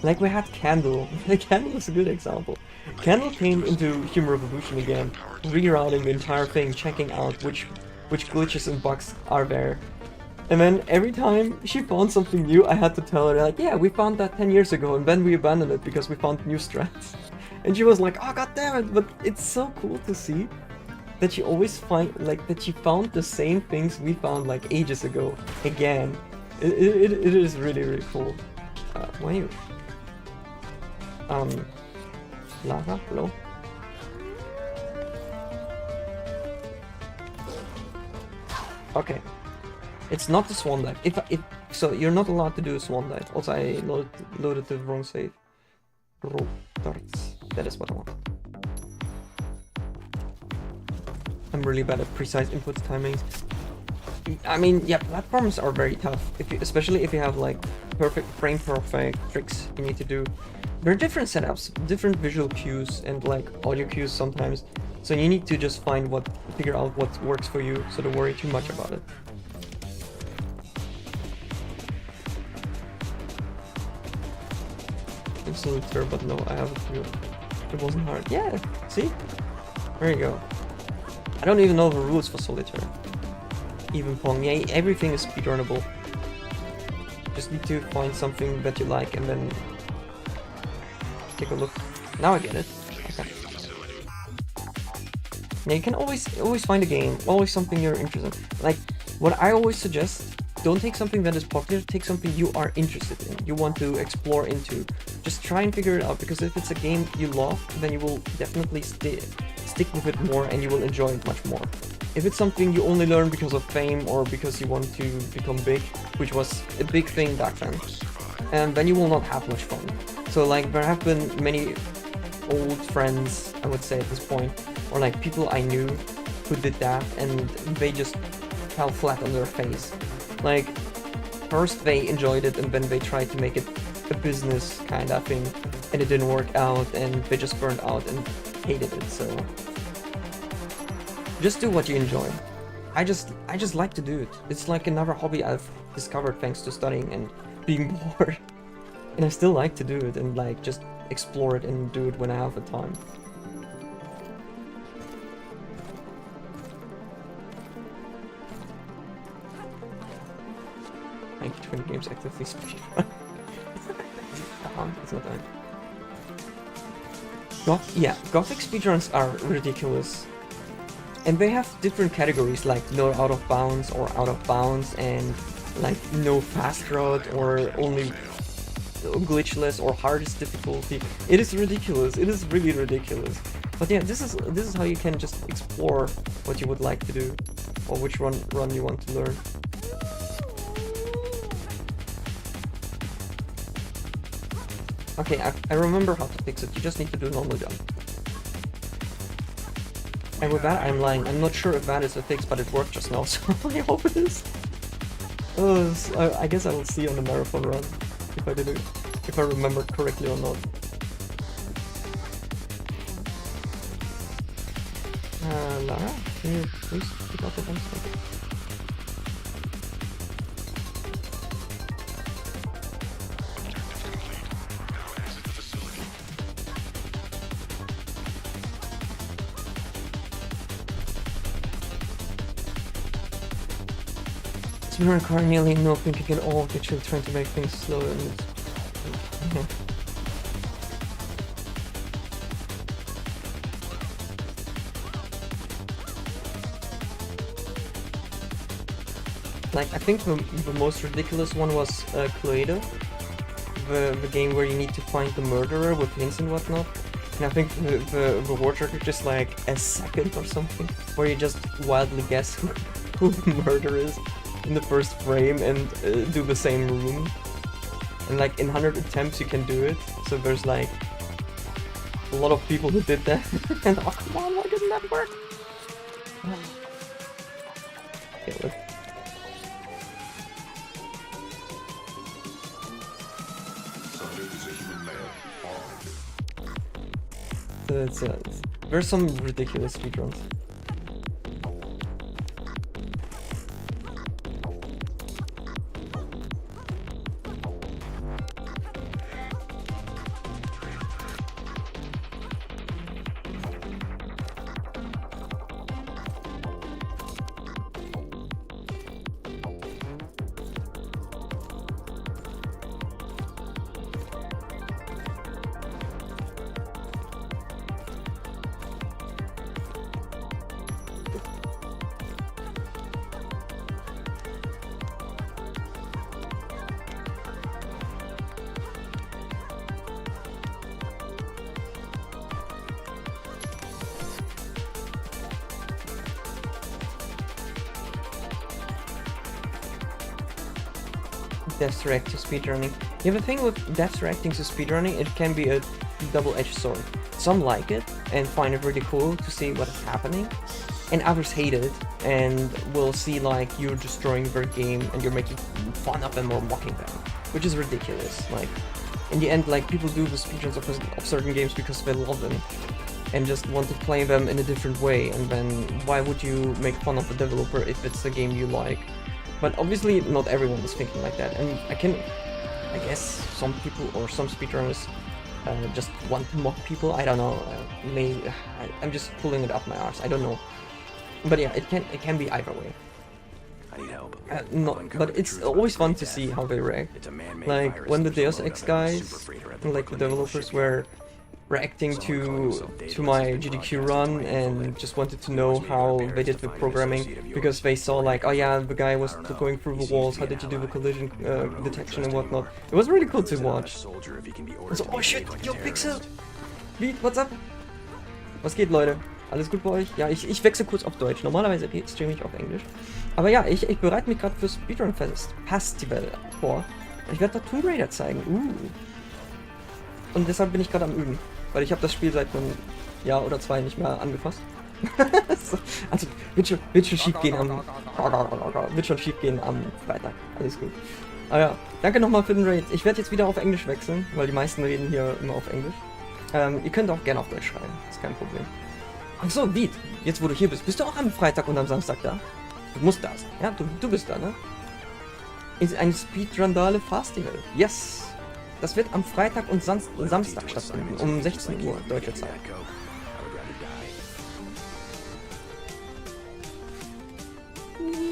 Like we had Candle. Candle is a good example. Candle came into Human Revolution again, rerouting the entire thing, checking out which glitches and bugs are there. And then every time she found something new, I had to tell her, like, yeah, we found that 10 years ago and then we abandoned it because we found new strats. And she was like, oh god damn it, but it's so cool to see that she always that she found the same things we found like ages ago again. It is really, really cool. Why are you? Lara, hello? Okay. It's not the swan dive. So you're not allowed to do a swan dive. Also, I loaded the wrong save. Roll darts. That is what I want. I'm really bad at precise input timings. I mean, yeah, platforms are very tough. Especially if you have like frame perfect tricks you need to do. There are different setups, different visual cues and like audio cues sometimes. So you need to just figure out what works for you. So don't worry too much about it. Solitaire, but no, I have a few. It wasn't hard. Yeah, see? There you go. I don't even know the rules for Solitaire. Even Pong, yeah, everything is speedrunnable. Just need to find something that you like and then take a look. Now I get it. Okay. Yeah, you can always find a game, always something you're interested in. Like, what I always suggest, don't take something that is popular, take something you are interested in, you want to explore into. Just try and figure it out, because if it's a game you love, then you will definitely stick with it more and you will enjoy it much more. If it's something you only learn because of fame or because you want to become big, which was a big thing back then, and then you will not have much fun. So like, there have been many old friends, I would say at this point, or like people I knew who did that and they just fell flat on their face. Like, first they enjoyed it and then they tried to make it a business kind of thing and it didn't work out and they just burned out and hated it. So just do what you enjoy. I just like to do it. It's like another hobby I've discovered thanks to studying and being bored. And I still like to do it and like just explore it and do it when I have the time. Like 20 games actively speedrun. It's not that. Gothic speedruns are ridiculous. And they have different categories like no out of bounds or out of bounds and like no fast route or only glitchless or hardest difficulty. It is ridiculous. It is really ridiculous. But yeah, this is how you can just explore what you would like to do or which run you want to learn. Okay, I remember how to fix it. You just need to do a normal jump. And with that, I'm lying. I'm not sure if that is a fix, but it worked just now, so I hope it is. I guess I will see on the marathon run if I remember correctly or not. Lara, can you please pick up the dumpster? Speedrun car nearly no thinking at all, literally trying to make things slow and like, I think the most ridiculous one was Cluedo, the game where you need to find the murderer with hints and whatnot. And I think the reward tracker is just like a second or something, where you just wildly guess who the murderer is in the first frame and do the same room. And like in 100 attempts you can do it, so there's like a lot of people who did that. And oh come on, why didn't that work? Okay, look. So there's some ridiculous speedruns. Death react to speedrunning. Yeah, the thing with death reacting to speedrunning, it can be a double-edged sword. Some like it and find it really cool to see what is happening, and others hate it and will see like you're destroying their game and you're making fun of them or mocking them, which is ridiculous. Like, in the end, like, people do the speedruns of certain games because they love them and just want to play them in a different way, and then why would you make fun of the developer if it's a game you like? But obviously not everyone is thinking like that, and I guess some people or some speedrunners just want to mock people. I don't know. I'm just pulling it up my arse. I don't know. But yeah, it can be either way. I need help. But it's always fun to see how they react. Like when the Deus Ex guys, like the developers, were reacting to my GDQ run and just wanted to know how they did the programming, because they saw like, oh yeah, the guy was going through the walls, how did you do the collision detection and whatnot. It was really cool to watch. So, oh shit, yo Pixel! Lied, what's up? Was geht, Leute? Alles gut bei euch? Ja, ich wechsle kurz auf Deutsch. Normalerweise streame ich auf Englisch. Aber ja, ich bereite mich gerade fürs Speedrun Fastival vor. Ich werde da Tomb Raider zeigen. Und deshalb bin ich gerade am Üben. Weil ich habe das Spiel seit einem Jahr oder 2 nicht mehr angefasst. Also wird schon schief gehen am Freitag. Alles gut. Aber ja, danke nochmal für den Raid. Ich werde jetzt wieder auf Englisch wechseln, weil die meisten reden hier immer auf Englisch. Ihr könnt auch gerne auf Deutsch schreiben, ist kein Problem. Achso, Beat, jetzt wo du hier bist du auch am Freitag und am Samstag da? Du musst da sein, ja? Du bist da, ne? Ist ein Speedrandale Fastival. Yes! Das wird am Freitag und Samstag stattfinden, um 16 Uhr deutsche Zeit.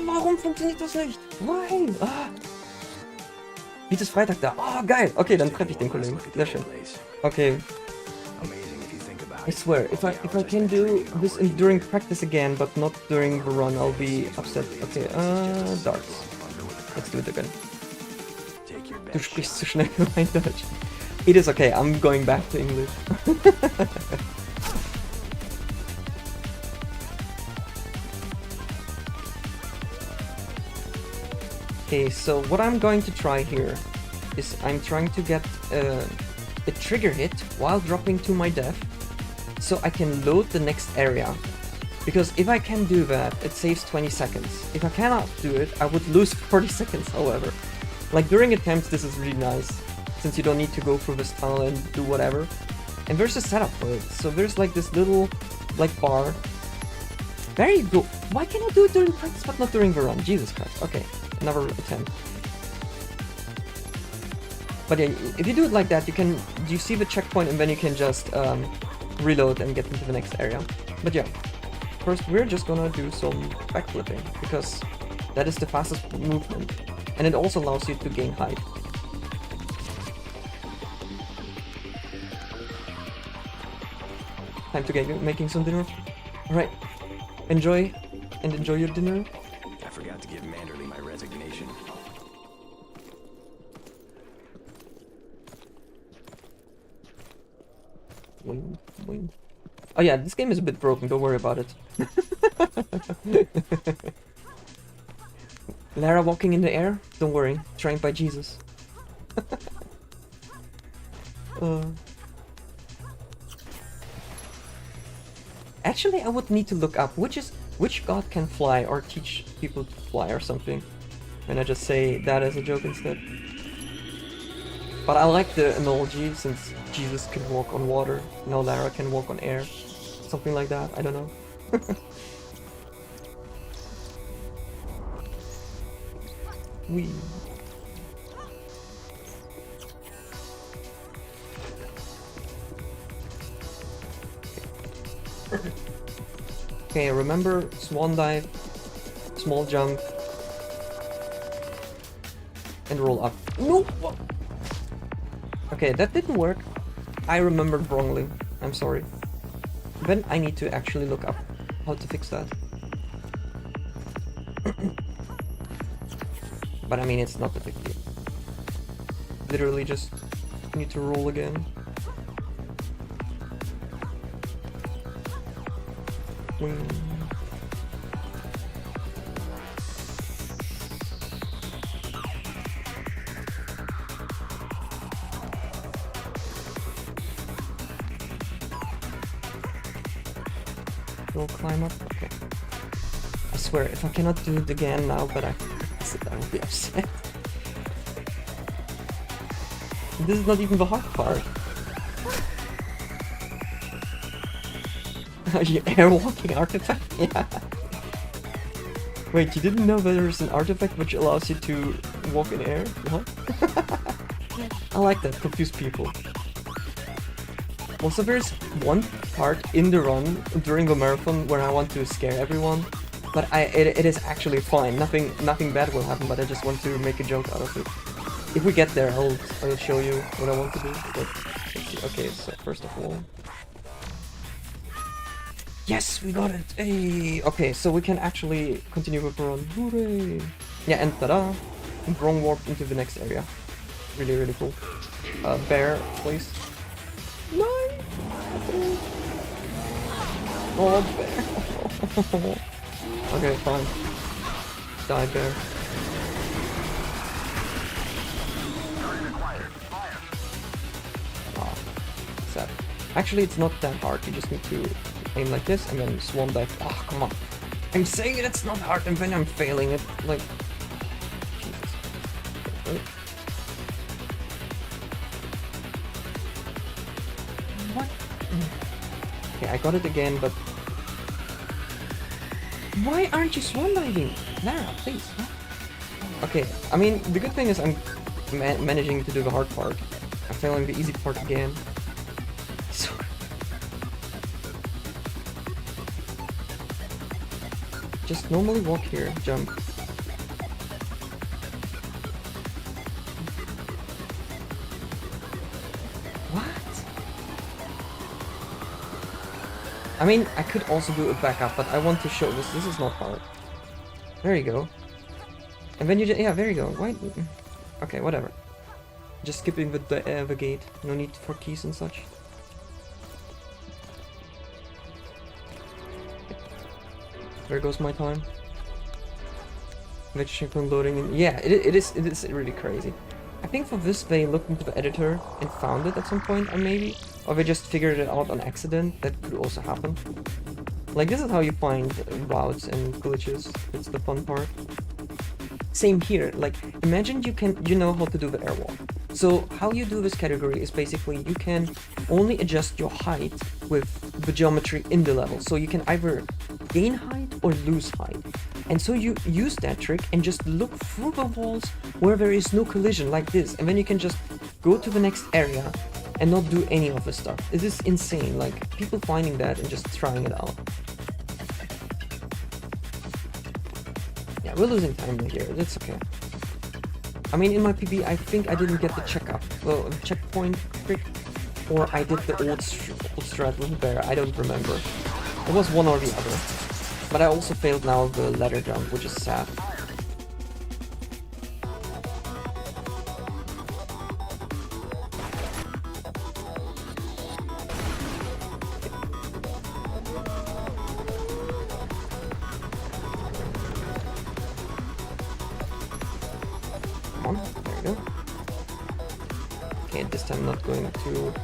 Warum funktioniert das nicht? Why? Beat ist Freitag da. Oh, geil. Okay, dann treffe ich den Kollegen. Sehr schön. Okay. I swear, if I can do this during practice again, but not during the run, I'll be upset. Okay, darts. Let's do it again. Du sprichst zu schnell für mein Deutsch. It is okay, I'm going back to English. Okay, so what I'm going to try here is I'm trying to get a trigger hit while dropping to my death, so I can load the next area. Because if I can do that, it saves 20 seconds. If I cannot do it, I would lose 40 seconds, however. Like during attempts, this is really nice, since you don't need to go through this tunnel and do whatever. And there's a setup for it. So there's like this little, like, bar. Very good. Why can I do it during practice but not during the run? Jesus Christ. Okay, another attempt. But yeah, if you do it like that, you see the checkpoint and then you can just reload and get into the next area. But yeah, first we're just gonna do some backflipping, because that is the fastest movement. And it also allows you to gain height. Time to get making some dinner. Alright, enjoy your dinner. I forgot to give Manderly my resignation. Wing. Oh yeah, this game is a bit broken, don't worry about it. Lara walking in the air? Don't worry, trained by Jesus. Actually, I would need to look up which Which god can fly or teach people to fly or something? And I just say that as a joke instead. But I like the analogy since Jesus can walk on water, now Lara can walk on air. Something like that, I don't know. Wee. Okay, remember swan dive, small jump, and roll up. No! Okay, that didn't work. I remembered wrongly. I'm sorry. Then I need to actually look up how to fix that. But I mean, it's not a big deal. Literally just need to roll again. Wing. We'll climb up. Okay. I swear, if I cannot do it again now, but I will be upset. This is not even the hard part. Your air walking artifact? Yeah. Wait, you didn't know that there's an artifact which allows you to walk in air? What? I like that, confuse people. Also, there's one part in the run during the marathon where I want to scare everyone, but it is actually fine. Nothing bad will happen, but I just want to make a joke out of it. If we get there, I'll show you what I want to do. But let's see. Okay, so first of all, yes, we got it. Hey, okay, so we can actually continue with the run. Hooray! Yeah, and tada, wrong warp into the next area. Really, really cool. Bear, please. No! Oh, bear. Okay, fine. Die, bear. Ah, sad. Actually, it's not that hard. You just need to aim like this and then swan dive. Oh, come on. I'm saying it's not hard and then I'm failing it. Like, Jesus. Okay. What? Okay, I got it again, but why aren't you swan diving? Lara, please. Huh? Okay, I mean, the good thing is I'm managing to do the hard part. I'm failing the easy part again. So just normally walk here, jump. I mean, I could also do a backup, but I want to show this. This is not hard. There you go. And then you just, yeah, there you go. Why? Okay, whatever. Just skipping the gate. No need for keys and such. There goes my time. Let's check on loading. And yeah, it is really crazy. I think for this they looked into the editor and found it at some point, or maybe, or they just figured it out on accident. That could also happen. Like, this is how you find routes and glitches. It's the fun part. Same here. Like, imagine you know how to do the airwalk. So how you do this category is basically you can only adjust your height with the geometry in the level. So you can either gain height or lose height. And so you use that trick and just look through the walls where there is no collision like this. And then you can just go to the next area and not do any of the stuff. It is insane. Like, people finding that and just trying it out. Yeah, we're losing time here. That's okay. I mean, in my PB, I think I didn't get the checkpoint trick, or I did the old strat with bear. I don't remember. It was one or the other. But I also failed now the ladder jump, which is sad. Come on, there we go. Okay, this time I'm not going to...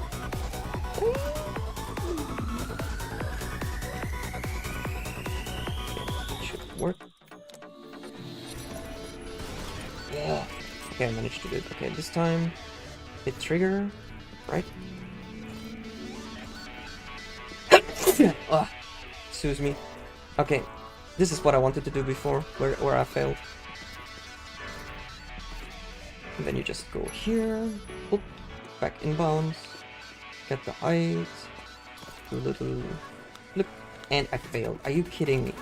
work. Yeah. Okay, I managed to do it. Okay, this time hit trigger, right? Ugh. Excuse me. Okay, this is what I wanted to do before, where I failed. And then you just go here, whoop, back in bounds, get the height, do a little flip, and I failed. Are you kidding me?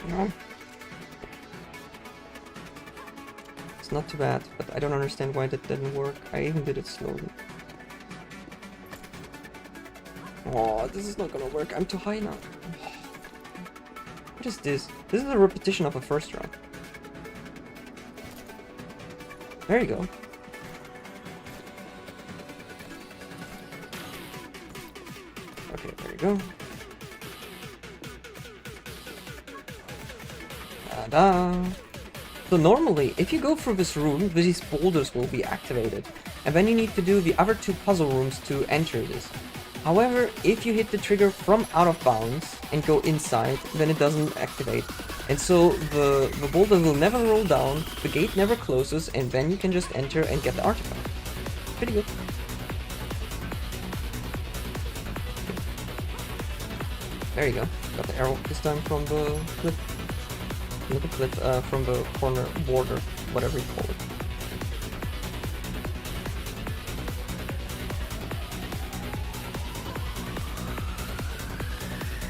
No. It's not too bad, but I don't understand why that didn't work. I even did it slowly. Oh, this is not gonna work. I'm too high now. What is this? This is a repetition of a first round. There you go. Okay, there you go. Ta-da! So normally, if you go through this room, these boulders will be activated. And then you need to do the other 2 puzzle rooms to enter this. However, if you hit the trigger from out of bounds and go inside, then it doesn't activate. And so the boulder will never roll down, the gate never closes, and then you can just enter and get the artifact. Pretty good. There you go. Got the arrow this time from the clip. Not the clip, from the corner border, whatever you call it.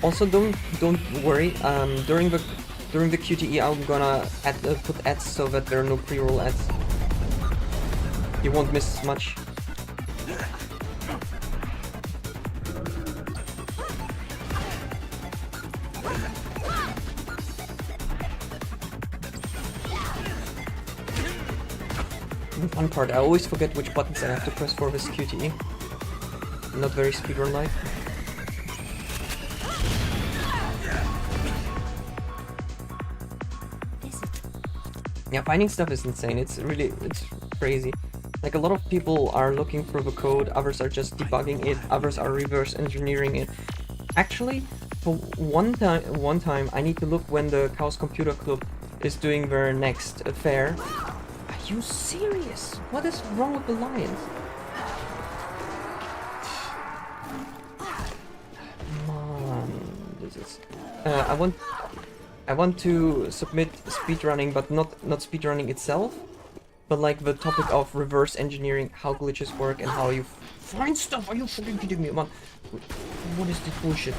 Also, don't worry. During the QTE, I'm gonna put ads so that there are no pre-roll ads. You won't miss much. The fun part, I always forget which buttons I have to press for this QTE. Not very speedrun-like. Yeah, finding stuff is insane. It's crazy. Like, a lot of people are looking for the code, others are just debugging it, others are reverse engineering it. Actually, for one time, I need to look when the Chaos Computer Club is doing their next fair. Are you serious? What is wrong with the lions? Man, this is... I want to submit speedrunning, but not speedrunning itself, but like the topic of reverse engineering, how glitches work and how you find stuff. Are you fucking kidding me, man? What is this bullshit?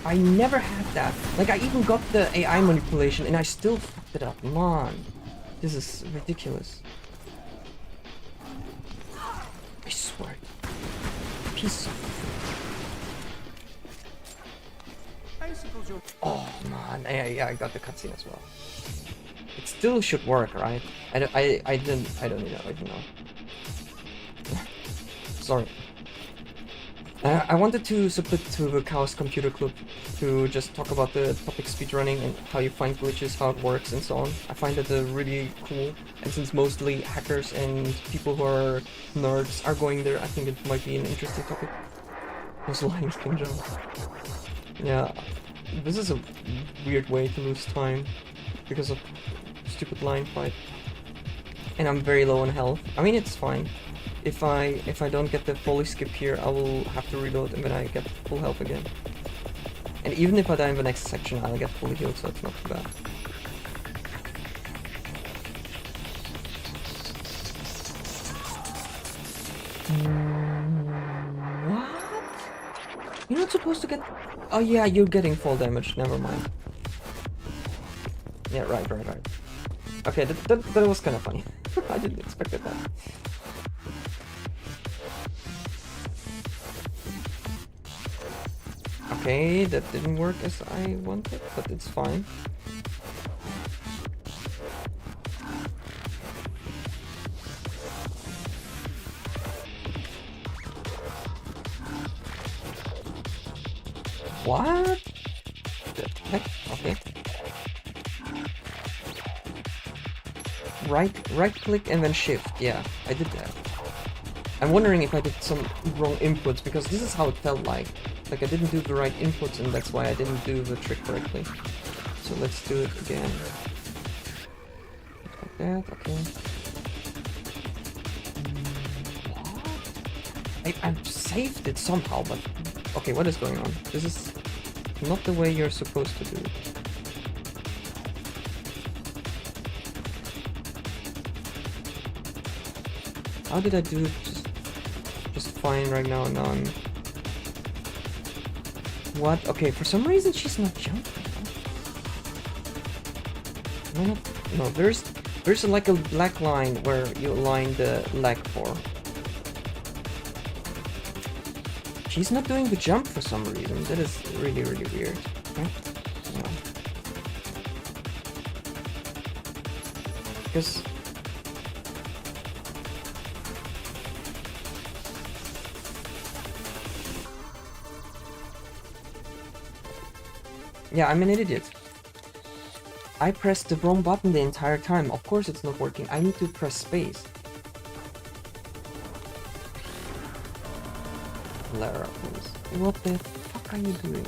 I never had that. Like, I even got the AI manipulation and I still fucked it up. Man, this is ridiculous. I swear. Piece of... Oh man, yeah, I got the cutscene as well. It still should work, right? I don't know. Sorry. I wanted to submit to the Chaos Computer Club to just talk about the topic speedrunning and how you find glitches, how it works, and so on. I find it really cool, and since mostly hackers and people who are nerds are going there, I think it might be an interesting topic. Those lions can jump. Yeah, this is a weird way to lose time because of stupid lion fight. And I'm very low on health. I mean, it's fine. If I don't get the fully skip here, I will have to reload and then I get full health again. And even if I die in the next section, I'll get fully healed, so it's not too bad. What? You're not supposed to get... Oh yeah, you're getting fall damage, never mind. Yeah, right. Okay, that was kind of funny. I didn't expect that. Okay, that didn't work as I wanted, but it's fine. What? The heck? Okay. Right click and then shift. Yeah, I did that. I'm wondering if I did some wrong inputs because this is how it felt like. Like I didn't do the right inputs, and that's why I didn't do the trick correctly. So let's do it again. Like that, okay. I saved it somehow, but... Okay, what is going on? This is not the way you're supposed to do it. How did I do it just fine right now? Now I'm... What? Okay, for some reason she's not jumping. No, there's like a black line where you align the leg for. She's not doing the jump for some reason. That is really, really weird. Okay? No. Because... Yeah, I'm an idiot. I pressed the wrong button the entire time. Of course it's not working. I need to press space. Lara, please. What the fuck are you doing?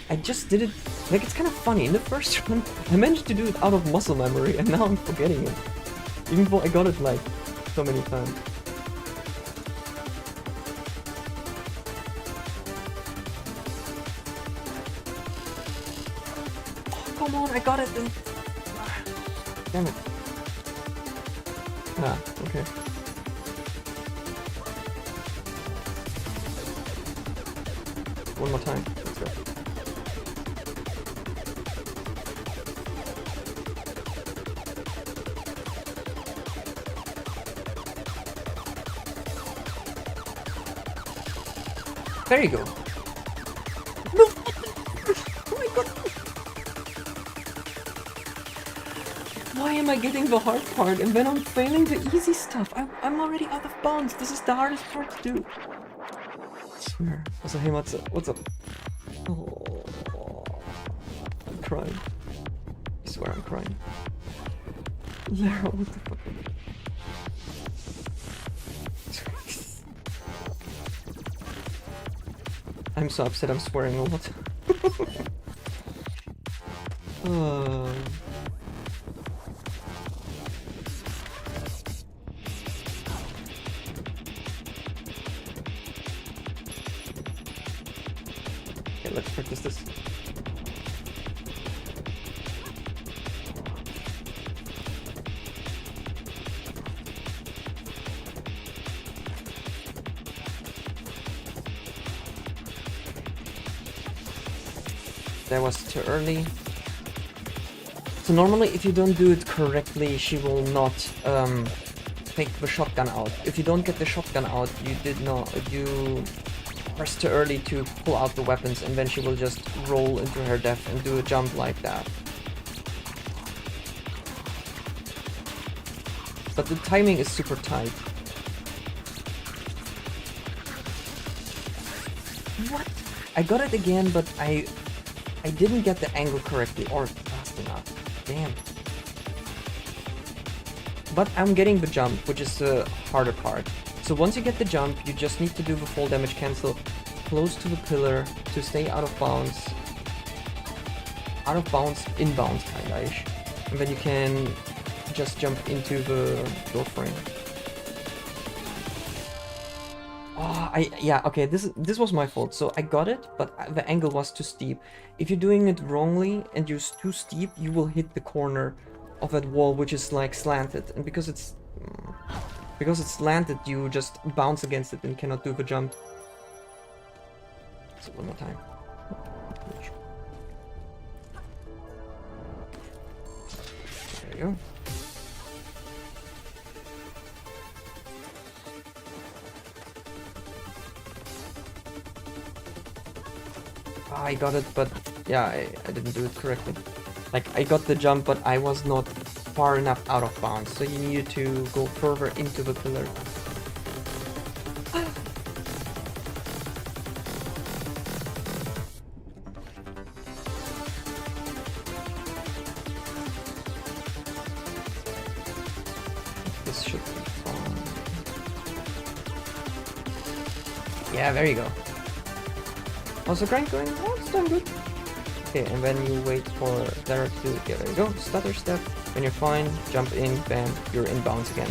I just did it. Like, it's kind of funny. In the first run, I managed to do it out of muscle memory, and now I'm forgetting it. Even though I got it like so many times. Come on, I got it then. Damn it. Ah, okay. One more time. Let's go. There you go. No! Oh my god! Why am I getting the hard part and then I'm failing the easy stuff? I'm already out of bounds. This is the hardest part to do. I swear. Also, hey, what's up? What's up? Oh, I'm crying. I swear I'm crying. Lara, what the fuck? I'm so upset, I'm swearing a lot. Okay, let's practice this. That was too early. So normally if you don't do it correctly, she will not take the shotgun out. If you don't get the shotgun out, you press too early to pull out the weapons, and then she will just roll into her death and do a jump like that. But the timing is super tight. What? I got it again, but I didn't get the angle correctly or fast enough. Damn. But I'm getting the jump, which is the harder part. So once you get the jump, you just need to do the fall damage cancel close to the pillar to stay out of bounds. Out of bounds, inbounds kinda-ish. And then you can just jump into the door frame. Oh, yeah, okay, this was my fault. So I got it, but the angle was too steep. If you're doing it wrongly and you're too steep, you will hit the corner of that wall, which is like slanted. And because it's slanted, you just bounce against it and cannot do the jump. So one more time. There you go. I got it, but yeah, I didn't do it correctly. Like, I got the jump, but I was not far enough out of bounds, so you needed to go further into the pillar. Yeah, there you go. How's the grind going? Oh, it's done good. Okay, and then you wait for Derek to... Yeah, there you go. Stutter step. When you're fine, jump in, bam, you're in bounds again.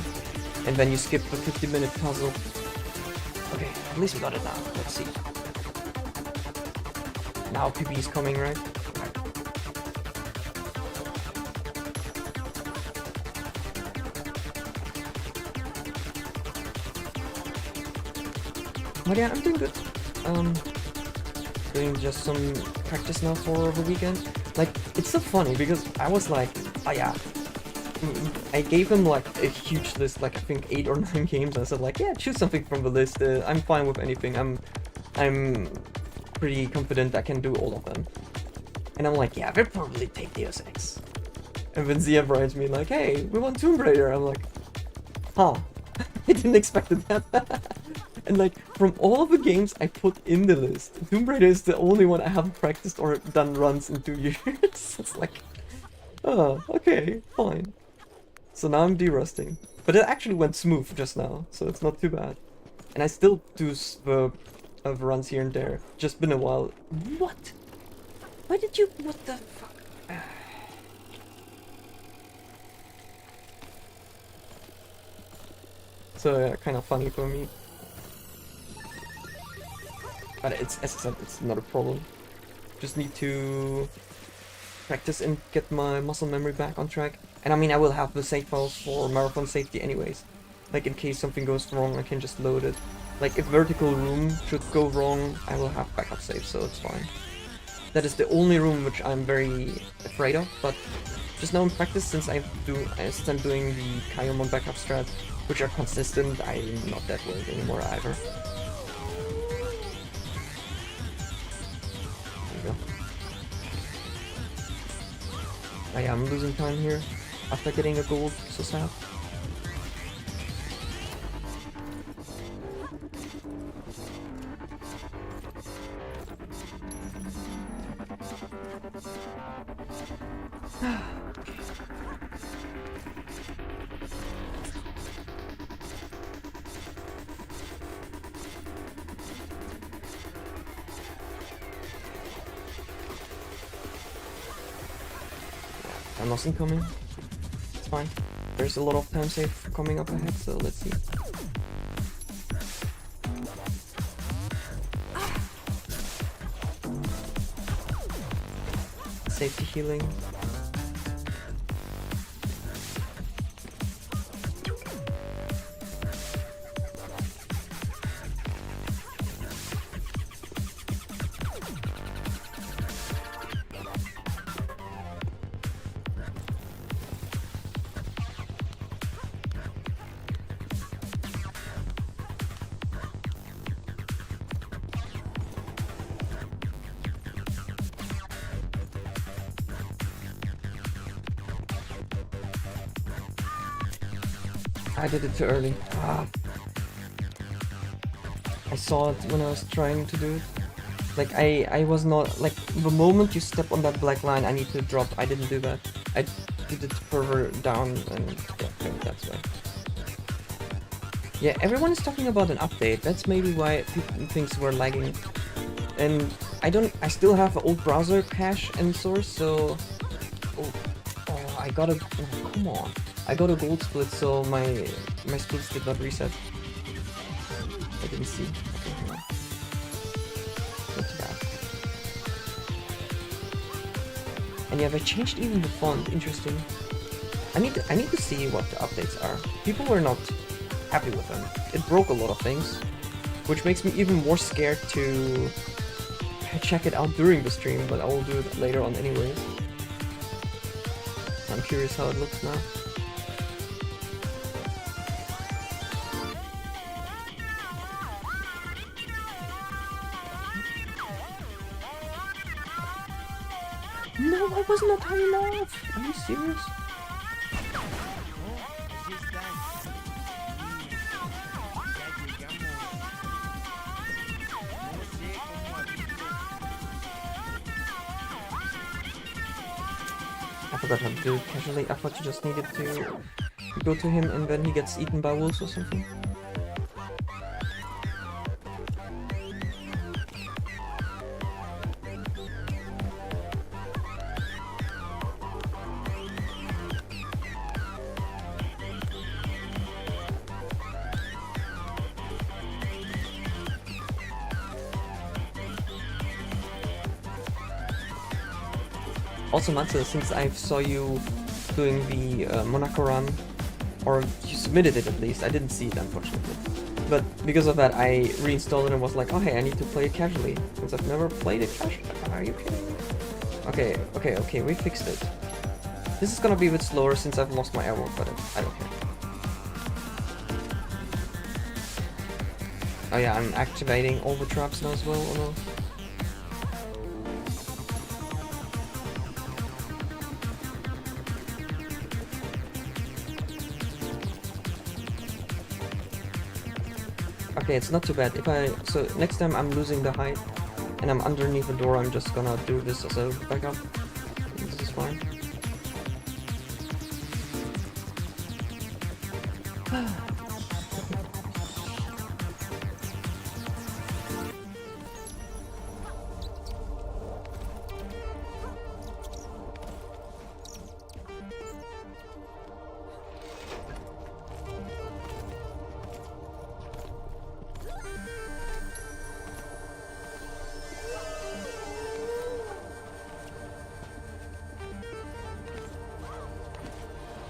And then you skip the 50-minute puzzle. Okay, at least we got it now. Let's see. Now PB is coming, right? But yeah, I'm doing good. Doing just some practice now for the weekend. Like, it's so funny because I was like, oh yeah. I gave him like a huge list, like I think 8 or 9 games. I said like, yeah, choose something from the list. I'm fine with anything. I'm pretty confident I can do all of them. And I'm like, yeah, we'll probably take Deus Ex. And then Zia writes me like, hey, we want Tomb Raider. I'm like, huh. I didn't expect that. And like, from all of the games I put in the list, Tomb Raider is the only one I haven't practiced or done runs in 2 years. It's like, oh, okay, fine. So now I'm derusting. But it actually went smooth just now, so it's not too bad. And I still do the runs here and there. Just been a while. What? Why did you... What the fuck? So yeah, kind of funny for me. But it's, as I said, it's not a problem. Just need to practice and get my muscle memory back on track. And I mean, I will have the save files for marathon safety anyways. Like, in case something goes wrong, I can just load it. Like, if vertical room should go wrong, I will have backup saves, so it's fine. That is the only room which I'm very afraid of, but just now in practice, since I'm doing the Kaiomon backup strat, which are consistent, I'm not that worried anymore either. There you go. I am losing time here after getting a gold, so sad. Time loss incoming. It's fine. There's a lot of time save coming up ahead, so let's see. Safety healing. I did it too early. Ah. I saw it when I was trying to do it. Like, I was not... Like, the moment you step on that black line, I need to drop. I didn't do that. I did it further down, and yeah, maybe that's why. Yeah, everyone is talking about an update. That's maybe why things were lagging. And I still have an old browser cache and source, so... Oh, I got a... Oh, come on. I got a gold split, so my splits did not reset. I didn't see. Okay, hang on. Not too bad. And yeah, they changed even the font. Interesting. I need to see what the updates are. People were not happy with them. It broke a lot of things, which makes me even more scared to check it out during the stream. But I will do it later on anyways. I'm curious how it looks now. No, I was not high enough! Are you serious? I forgot how to do it casually. I thought you just needed to go to him and then he gets eaten by wolves or something. Also, Matze, since I saw you doing the Monaco run, or you submitted it at least, I didn't see it unfortunately. But because of that, I reinstalled it and was like, oh hey, I need to play it casually, since I've never played it casually. Are you kidding me? Okay, we fixed it. This is gonna be a bit slower since I've lost my arrow, but I don't care. Oh yeah, I'm activating all the traps now as well, or no? Okay, it's not too bad. So next time I'm losing the height and I'm underneath the door, I'm just gonna do this as a backup. This is fine.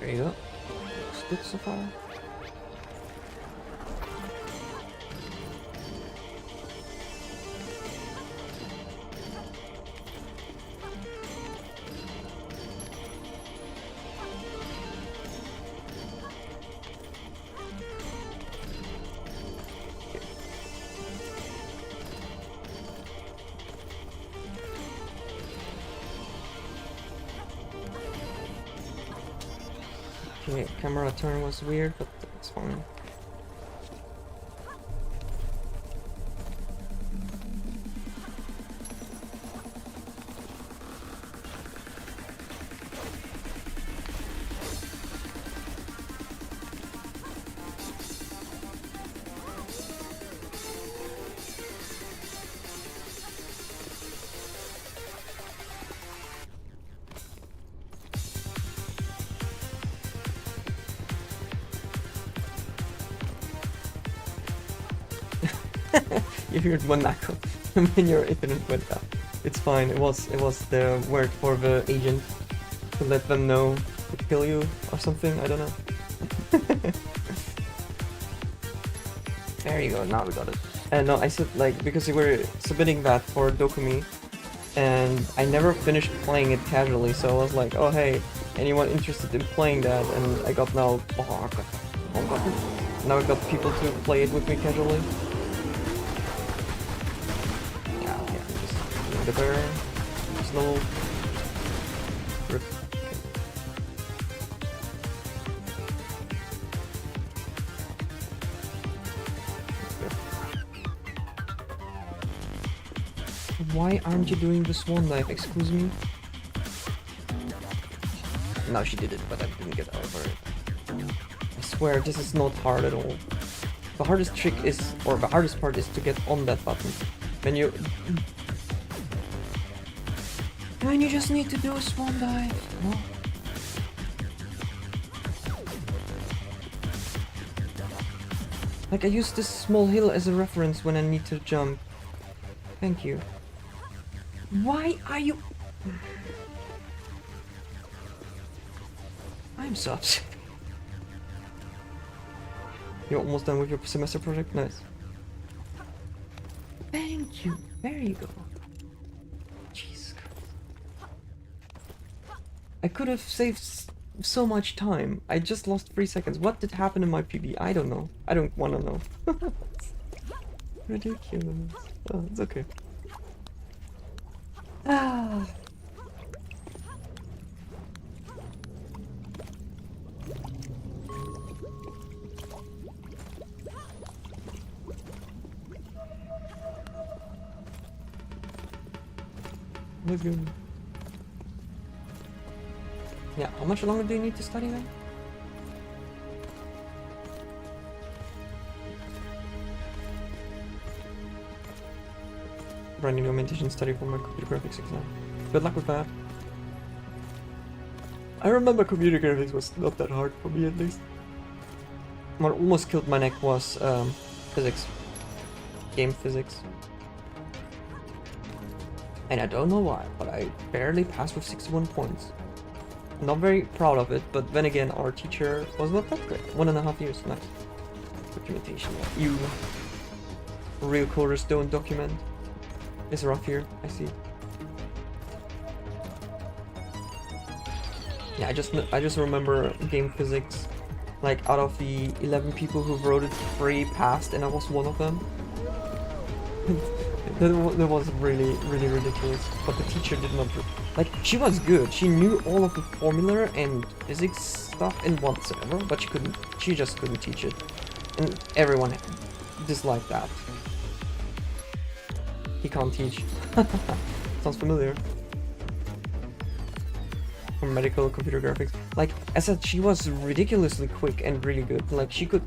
There you go. Looks good so far. Okay, camera turn was weird, but it's fine. You heard Monaco when your internet went down. It's fine. It was the word for the agent to let them know to kill you or something. I don't know. There you go. Now we got it. And no, I said like because you were submitting that for Dokumi, and I never finished playing it casually. So I was like, oh hey, anyone interested in playing that? And I got now. Oh god. Now I got people to play it with me casually. The bear, slow, rip. Why aren't you doing the swan dive? Excuse me? No, she did it, but I didn't get over it. I swear, this is not hard at all. The hardest trick is, or the hardest part is to get on that button. When you... When you just need to do a swan dive. No? Like I use this small hill as a reference when I need to jump. Thank you. Why are you... I'm so upset. You're almost done with your semester project? Nice. Thank you. There you go. I could have saved so much time. I just lost 3 seconds. What did happen in my PB? I don't know. I don't want to know. Ridiculous. Oh, it's okay. Ah. Let's go. Yeah, how much longer do you need to study then? Brand new augmentation study for my computer graphics exam. Good luck with that. I remember computer graphics was not that hard for me at least. What almost killed my neck was physics. Game physics. And I don't know why, but I barely passed with 61 points. Not very proud of it, but then again, our teacher was not that great. 1.5 years, nice. Documentation. You real coders don't document. It's rough here, I see. Yeah, I just remember game physics. Like out of the 11 people who wrote it, 3 passed, and I was one of them. That was really ridiculous. But the teacher did not. Like, she was good. She knew all of the formula and physics stuff and whatsoever, but she just couldn't teach it. And everyone disliked that. He can't teach. Sounds familiar. From medical computer graphics. Like, as I said, she was ridiculously quick and really good. Like, she could,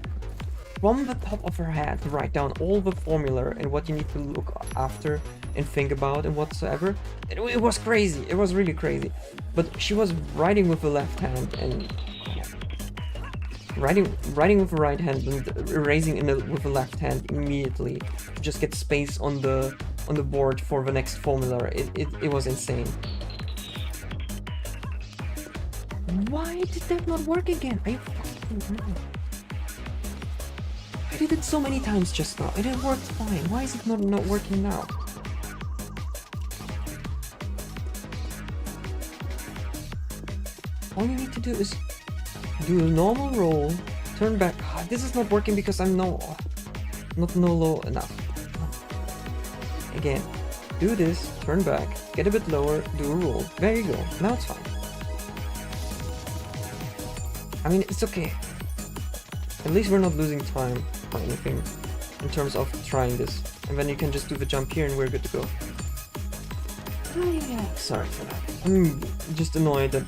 from the top of her head, write down all the formula and what you need to look after and think about and whatsoever. It was crazy. It was really crazy. But she was writing with the left hand and writing with the right hand and erasing with the left hand immediately to just get space on the board for the next formula. It was insane. Why did that not work again? Are you fucking mad? I did it so many times just now. It worked fine. Why is it not working now? All you need to do is do a normal roll, turn back. Oh, this is not working because I'm not low enough. Again, do this, turn back, get a bit lower, do a roll. There you go. Now it's fine. I mean, it's okay. At least we're not losing time or anything in terms of trying this. And then you can just do the jump here and we're good to go. Oh, yeah. Sorry for that. I'm just annoyed that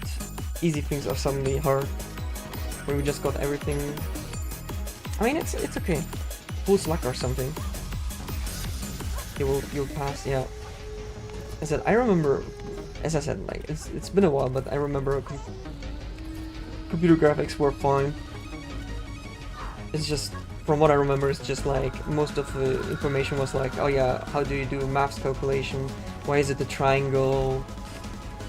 easy things are suddenly hard when we just got everything. I mean, it's okay. Full luck or something. You'll pass, yeah. I remember, as I said, like it's been a while, but I remember computer graphics were fine. It's just, from what I remember, it's just like most of the information was like, oh yeah, how do you do maths calculation? Why is it a triangle?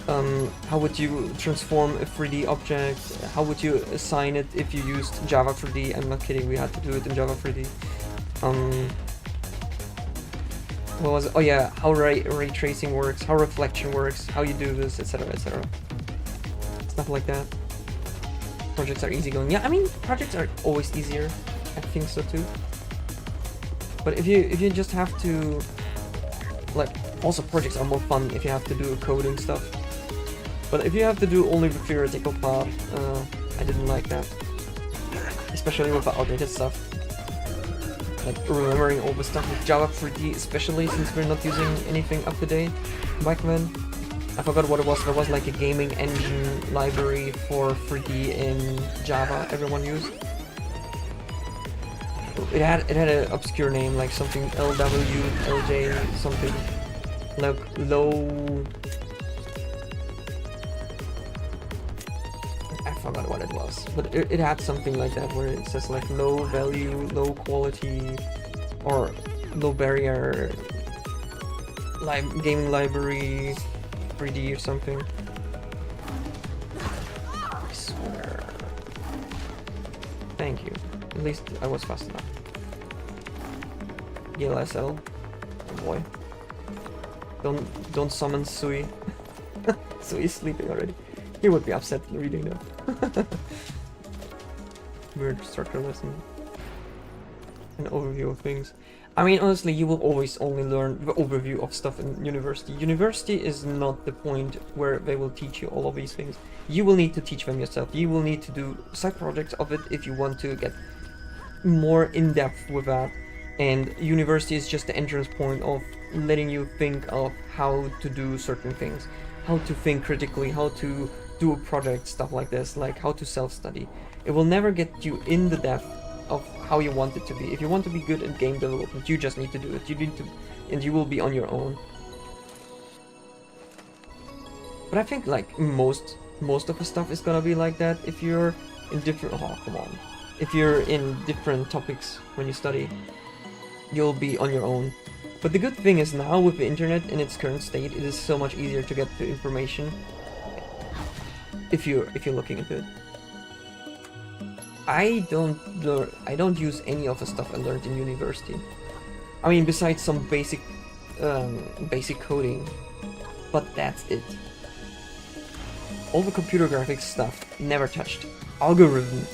How would you transform a 3D object? How would you assign it if you used Java 3D? I'm not kidding, we had to do it in Java 3D. What was it? Oh yeah, how ray tracing works, how reflection works, how you do this, etc, etc. Stuff like that. Projects are easygoing. Yeah, I mean, projects are always easier. I think so too. But if you just have to, like, also projects are more fun if you have to do coding stuff. But if you have to do only the theoretical part, I didn't like that. Especially with the outdated stuff. Like remembering all the stuff with Java 3D, especially since we're not using anything up to date back then. I forgot what it was. There was like a gaming engine library for 3D in Java everyone used. It had an obscure name, like something LW, LJ, something. Like low... I forgot what it was, but it had something like that where it says like low value, low quality, or low barrier, like gaming library, 3D or something. I swear. Thank you. At least I was fast enough. ELSL. Oh boy. Don't summon Sui. Sui's sleeping already. He would be upset reading that. Weird structure lesson. An overview of things. I mean, honestly, you will always only learn the overview of stuff in university. University is not the point where they will teach you all of these things. You will need to teach them yourself. You will need to do side projects of it if you want to get more in-depth with that. And university is just the entrance point of letting you think of how to do certain things. How to think critically, how to do a project, stuff like this, like how to self-study. It will never get you in the depth of how you want it to be. If you want to be good at game development, you just need to do it. You need to, and you will be on your own. But I think like most of the stuff is gonna be like that if you're in different. Oh, come on. If you're in different topics when you study, you'll be on your own. But the good thing is now with the internet in its current state, it is so much easier to get the information if you're looking into it. I don't use any of the stuff I learned in university. I mean, besides some basic coding, but that's it. All the computer graphics stuff, never touched. Algorithm,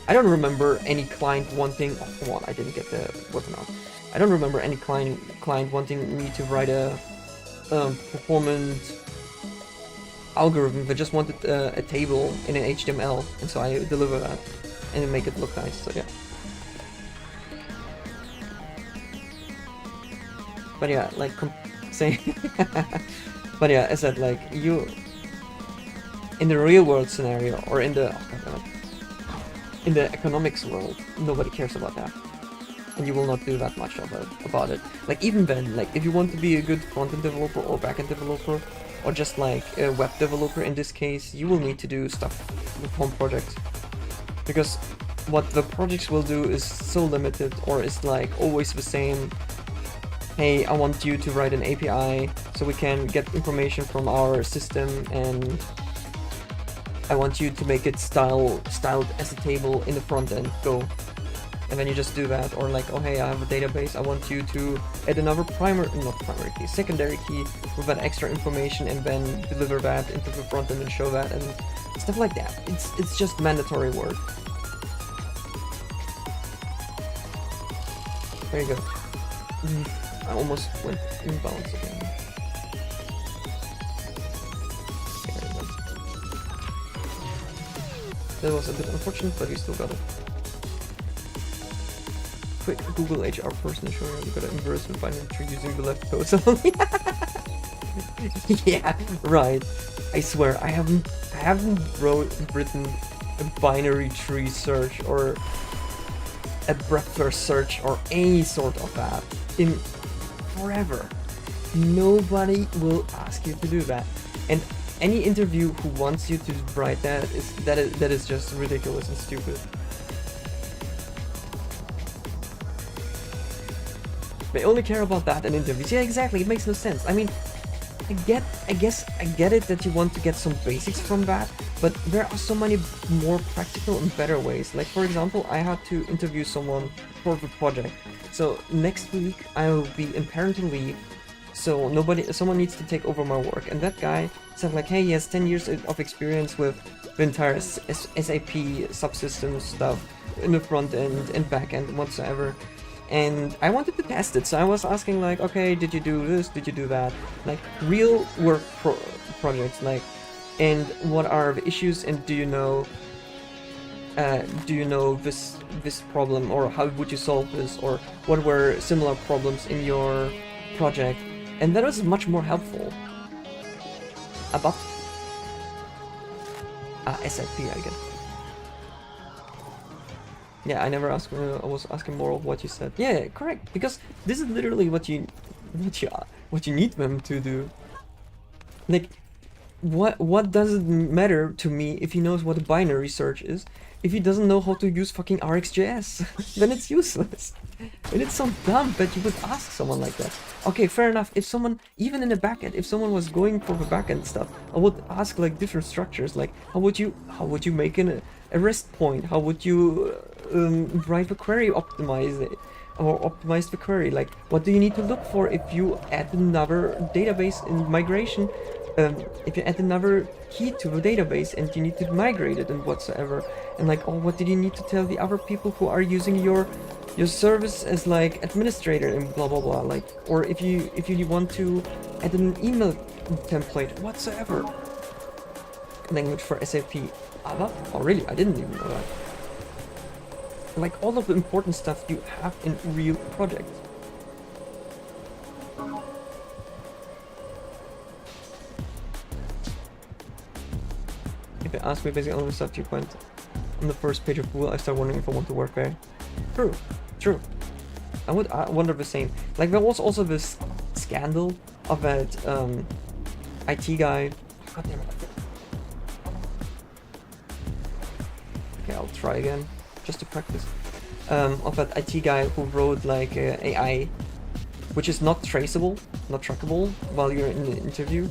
I don't remember any client wanting, oh come on, I didn't get the weapon out. I don't remember any client wanting me to write a performance algorithm. They just wanted a table in an HTML, and so I deliver that and make it look nice, so yeah. But yeah, like, saying, but yeah, as I said, like, you, in the real world scenario, or in the, in the economics world, nobody cares about that. And you will not do that much about it. Like, even then, like, if you want to be a good front-end developer or back-end developer, or just like a web developer in this case, you will need to do stuff with home projects. Because what the projects will do is so limited, or is like always the same. Hey, I want you to write an API so we can get information from our system, and I want you to make it styled as a table in the front end. Go. And then you just do that. Or like, oh hey, I have a database, I want you to add another secondary key with that extra information, and then deliver that into the front end and show that, and stuff like that. It's just mandatory work. There you go. I almost went imbalance again. That was a bit unfortunate, but you still got it. Quick Google HR person showing you got an inverse and find entry using the left code only. Yeah, right. I swear I haven't written a binary tree search or a breadth first search or any sort of that in forever. Nobody will ask you to do that, and any interview who wants you to write that is just ridiculous and stupid. They only care about that in interviews. Yeah, exactly. It makes no sense. I mean, I guess I get it that you want to get some basics from that, but there are so many more practical and better ways. Like, for example, I had to interview someone for the project. So next week I will be in parental leave, so someone needs to take over my work. And that guy said like, hey, he has 10 years of experience with the entire SAP subsystem stuff in the front end and back end whatsoever. And I wanted to test it, so I was asking like, okay, did you do this, did you do that? Like, real work projects, like, and what are the issues, and do you know this problem, or how would you solve this, or what were similar problems in your project? And that was much more helpful. About SAP, I guess. Yeah, I never asked. I was asking more of what you said. Yeah, correct. Because this is literally what you need them to do. Like, what does it matter to me if he knows what a binary search is? If he doesn't know how to use fucking RxJS, then it's useless. And it's so dumb that you would ask someone like that. Okay, fair enough. If someone, even in the backend, if someone was going for the backend stuff, I would ask like different structures. Like, how would you make a REST point? How would you write the query, optimize it, or optimize the query? Like, what do you need to look for if you add another database in migration? If you add another key to the database and you need to migrate it and whatsoever, and like, oh, what did you need to tell the other people who are using your service as like administrator and blah blah blah, like, or if you want to add an email template whatsoever. Language for SAP. Oh really? I didn't even know that. Like, all of the important stuff you have in real projects. If they ask me basically all the stuff you went on the first page of Google, I start wondering if I want to work there. True. I wonder the same. Like, there was also this scandal of that IT guy. God damn it. Okay, I'll try again, just to practice. Of that IT guy who wrote like AI which is not traceable, not trackable while you're in the interview.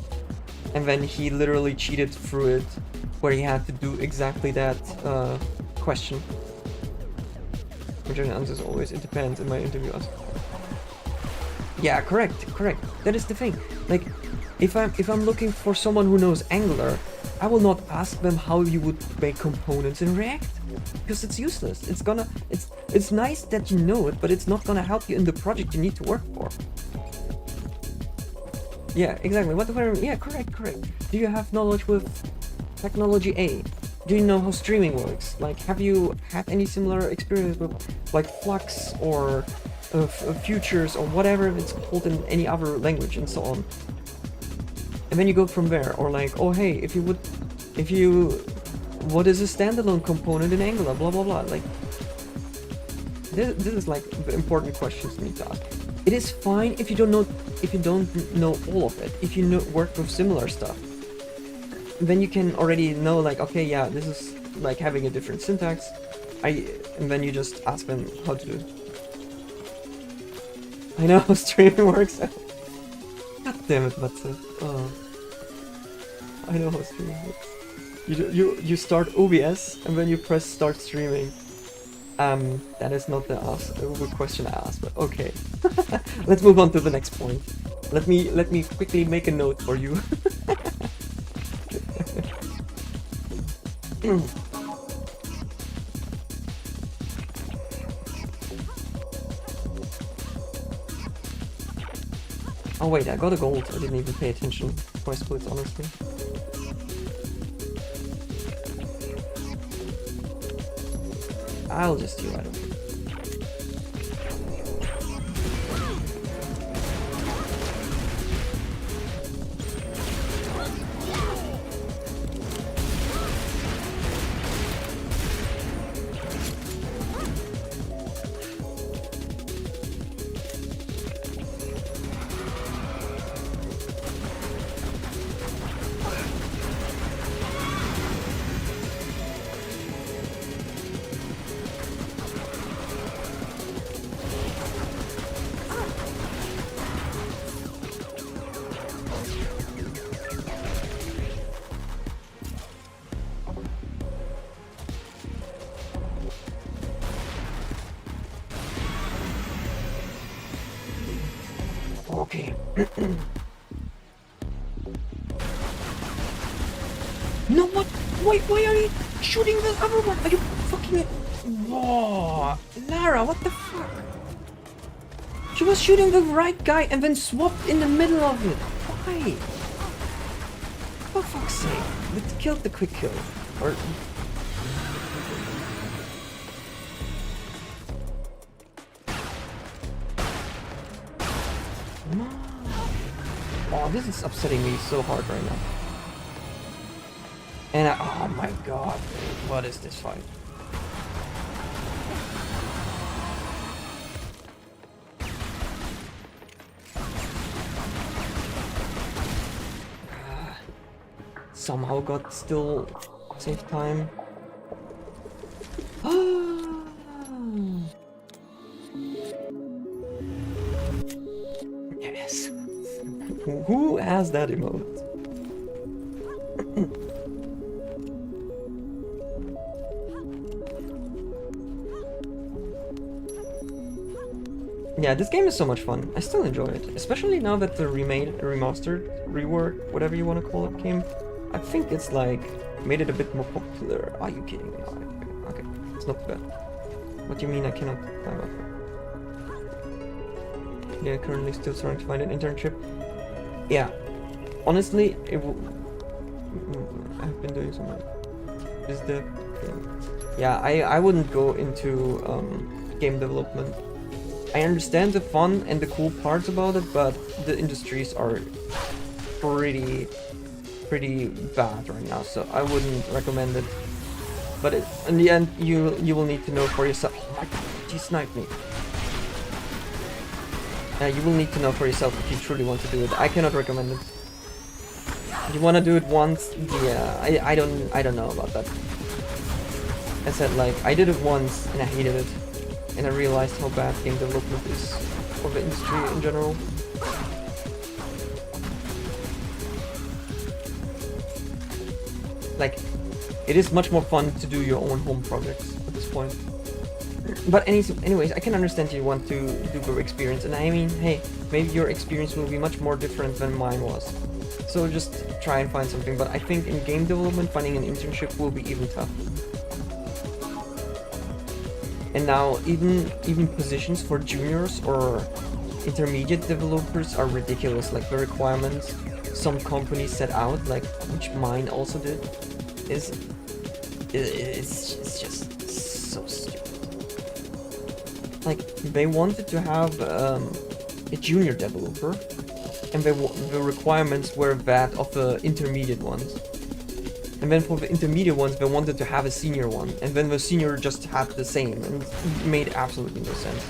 And then he literally cheated through it, where he had to do exactly that question. Which answer is always, it depends in my interviews. Yeah, correct. That is the thing. Like, if I'm looking for someone who knows Angular, I will not ask them how you would make components in React, because it's useless. It's nice that you know it, but it's not gonna help you in the project you need to work for. Yeah, exactly. Yeah, correct. Do you have knowledge with technology A? Do you know how streaming works? Like, have you had any similar experience with like Flux or Futures or whatever it's called in any other language and so on? And then you go from there. Or like, oh hey, what is a standalone component in Angular? Blah blah blah. Like, this is like the important questions you need to ask. It is fine if you don't know all of it. If you work with similar stuff, then you can already know, like, okay, yeah, this is like having a different syntax. And then you just ask them how to do it. I know how streaming works. God damn it, Matze. Oh. I know how streaming works. You start OBS and then you press start streaming. That is not the question I asked, but okay. Let's move on to the next point. Let me quickly make a note for you. Oh wait, I got a gold. I didn't even pay attention to my splits, honestly. I'll just do it. I don't care. Okay. No, what? Why are you shooting the other one? Are you fucking... Whoa! Lara, what the fuck? She was shooting the right guy and then swapped in the middle of it. Why? For fuck's sake. Let's kill the quick kill. Or... Oh, this is upsetting me so hard right now. And oh my god, dude, what is this fight? Somehow got still save time. Yes. Who has that emote? Yeah, this game is so much fun. I still enjoy it, especially now that the remastered, rework, whatever you want to call it, came. I think it's like made it a bit more popular. Are you kidding me? Oh, okay, it's not bad. What do you mean I cannot climb up? Yeah, currently still trying to find an internship. Yeah, honestly, I've been doing so much. Is the thing. Yeah, I wouldn't go into game development. I understand the fun and the cool parts about it, but the industries are pretty bad right now, so I wouldn't recommend it. But in the end, you will need to know for yourself. Oh my god, he sniped me. You will need to know for yourself if you truly want to do it. I cannot recommend it. You want to do it once? Yeah, I don't know about that. I said, like, I did it once and I hated it. and I realized how bad game development is for the industry in general. Like, it is much more fun to do your own home projects at this point. But anyways, I can understand you want to do your experience, and I mean, hey, maybe your experience will be much more different than mine was. So just try and find something, but I think in game development finding an internship will be even tough. And now even positions for juniors or intermediate developers are ridiculous. Like the requirements some companies set out, like which mine also did, it's just so stupid. Like they wanted to have a junior developer, and the requirements were that of the intermediate ones. And then for the intermediate ones, they wanted to have a senior one, and then the senior just had the same, and it made absolutely no sense.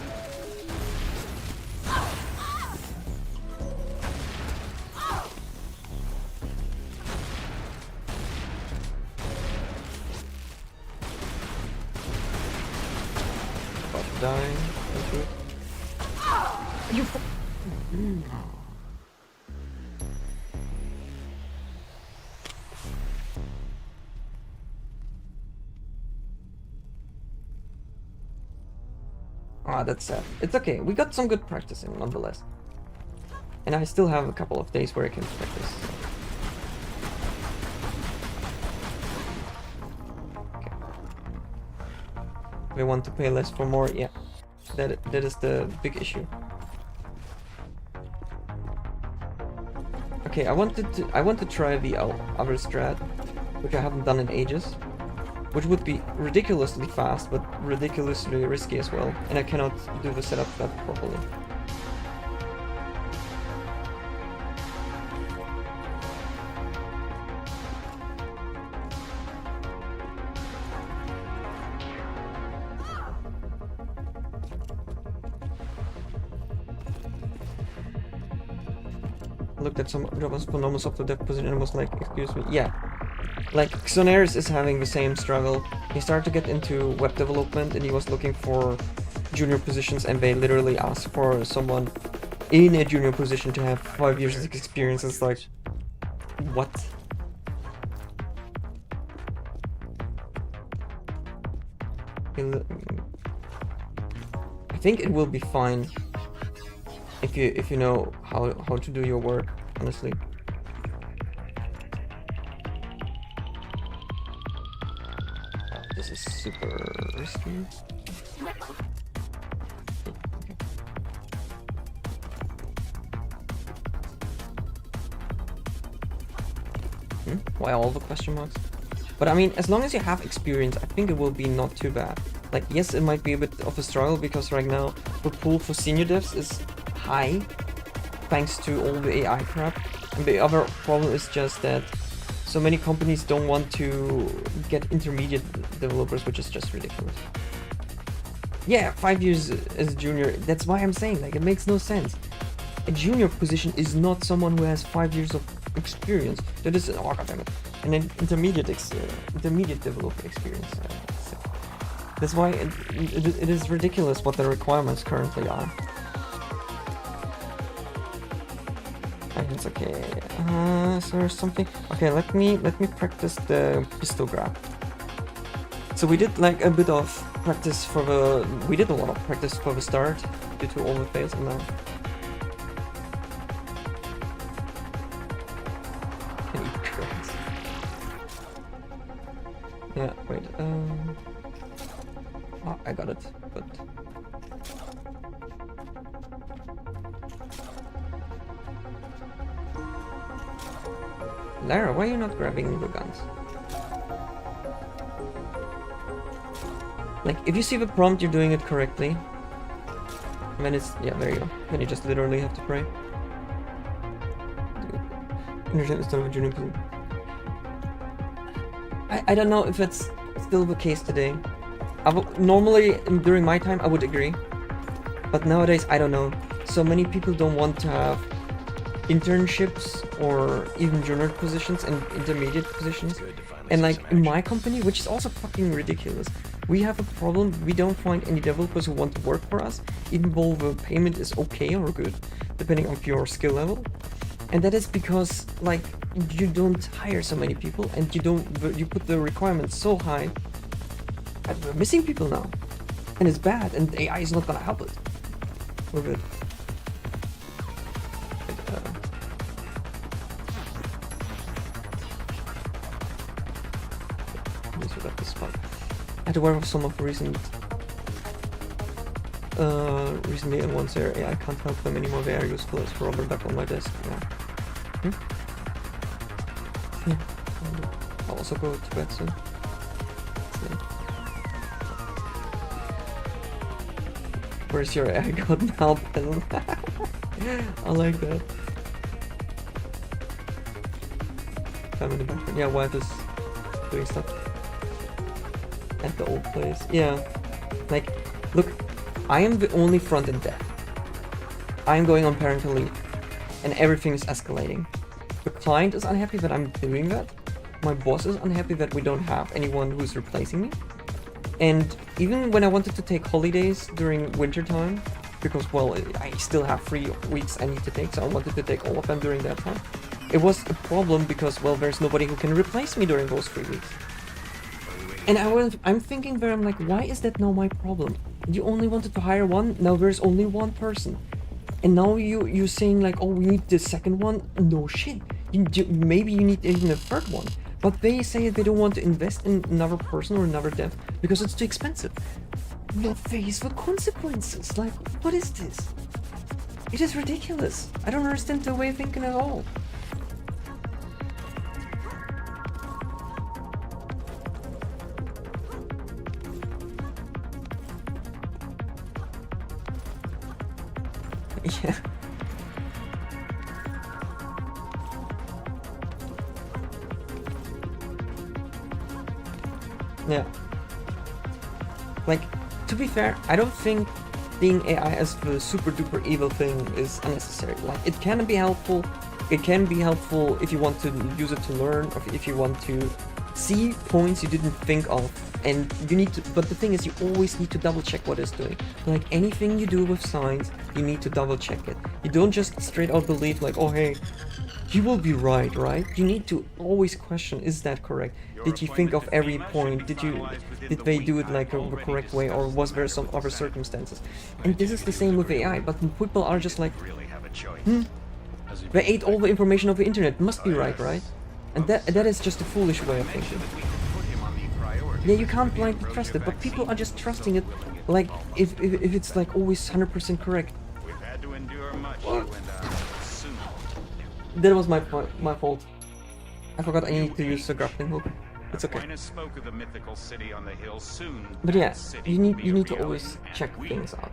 About to die. You. Ah, that's sad. It's okay, we got some good practicing nonetheless. And I still have a couple of days where I can practice. Okay. We want to pay less for more, yeah. That is the big issue. Okay, I want to try the other strat, which I haven't done in ages. Which would be ridiculously fast, but ridiculously risky as well, and I cannot do the setup that properly. I looked at some normal software dev position and was like, excuse me, yeah. Like, Xoneris is having the same struggle. He started to get into web development and he was looking for junior positions, and they literally asked for someone in a junior position to have 5 years of experience. It's like, what? I think it will be fine if you know how to do your work, honestly. This is super risky. Why all the question marks? But I mean, as long as you have experience, I think it will be not too bad. Like, yes, it might be a bit of a struggle because right now the pool for senior devs is high, thanks to all the AI crap. And the other problem is just that so many companies don't want to get intermediate developers, which is just ridiculous. Yeah, 5 years as a junior, that's why I'm saying, like, it makes no sense. A junior position is not someone who has 5 years of experience. That is, oh god damn it, an intermediate developer experience. That's why it is ridiculous what the requirements currently are. It's okay. Is there something? Okay, let me practice the pistol grab. So we did like a bit of practice for the. We did a lot of practice for the start due to all the fails, and now. Can eat crabs. Yeah. Wait. Oh, I got it. But. Lara, why are you not grabbing the guns? Like, if you see the prompt, you're doing it correctly. And then it's, yeah, there you go. Then you just literally have to pray. I don't know if it's still the case today. Normally, during my time, I would agree. But nowadays, I don't know. So many people don't want to have internships or even junior positions and intermediate positions. And like in my company, which is also fucking ridiculous, We have a problem. We don't find any developers who want to work for us, even though the payment is okay or good, depending on your skill level. And that is because, like, you don't hire so many people, and you put the requirements so high that we're missing people now. And it's bad, and AI is not gonna help it. We're good. This spot. I had to work with some of the recently and once there, I can't help them anymore. They are useful as for rubber duck on my desk. Yeah. Yeah. I'll also go to bed soon. Yeah. Where's your AI god now, peasant? I like that. I'm in the background. Yeah, wife is doing stuff at the old place. Yeah. Like, look, I am the only front-end dev. I am going on parental leave, and everything is escalating. The client is unhappy that I'm doing that. My boss is unhappy that we don't have anyone who's replacing me. And even when I wanted to take holidays during winter time, because, well, I still have 3 weeks I need to take, so I wanted to take all of them during that time. It was a problem because, well, there's nobody who can replace me during those 3 weeks. And I'm thinking there, I'm like, why is that now my problem? You only wanted to hire one, now there's only one person. And now you're saying like, oh, we need the second one? No shit. Maybe you need even a third one. But they say they don't want to invest in another person or another dev because it's too expensive. Not face the consequences. Like, what is this? It is ridiculous. I don't understand the way of thinking at all. Yeah. Yeah. Like, to be fair, I don't think seeing AI as the super duper evil thing is unnecessary. Like, it can be helpful. It can be helpful if you want to use it to learn, or if you want to see points you didn't think of. And you need to, but the thing is, you always need to double check what it's doing. Like anything you do with science, you need to double check it. You don't just straight out believe like, oh hey, you will be right, right? You need to always question, is that correct? Did you think of every point? Did they do it like the correct way, or was there some other circumstances? And this is the same with AI, but people are just like, they ate all the information of the internet, must be right, right? And that is just a foolish way of thinking. Yeah, you can't blindly trust it, but people are just trusting it like if it's like always 100% correct. That was my fault. I forgot I need to use the grappling hook. It's okay. But yeah, you need to always check things out.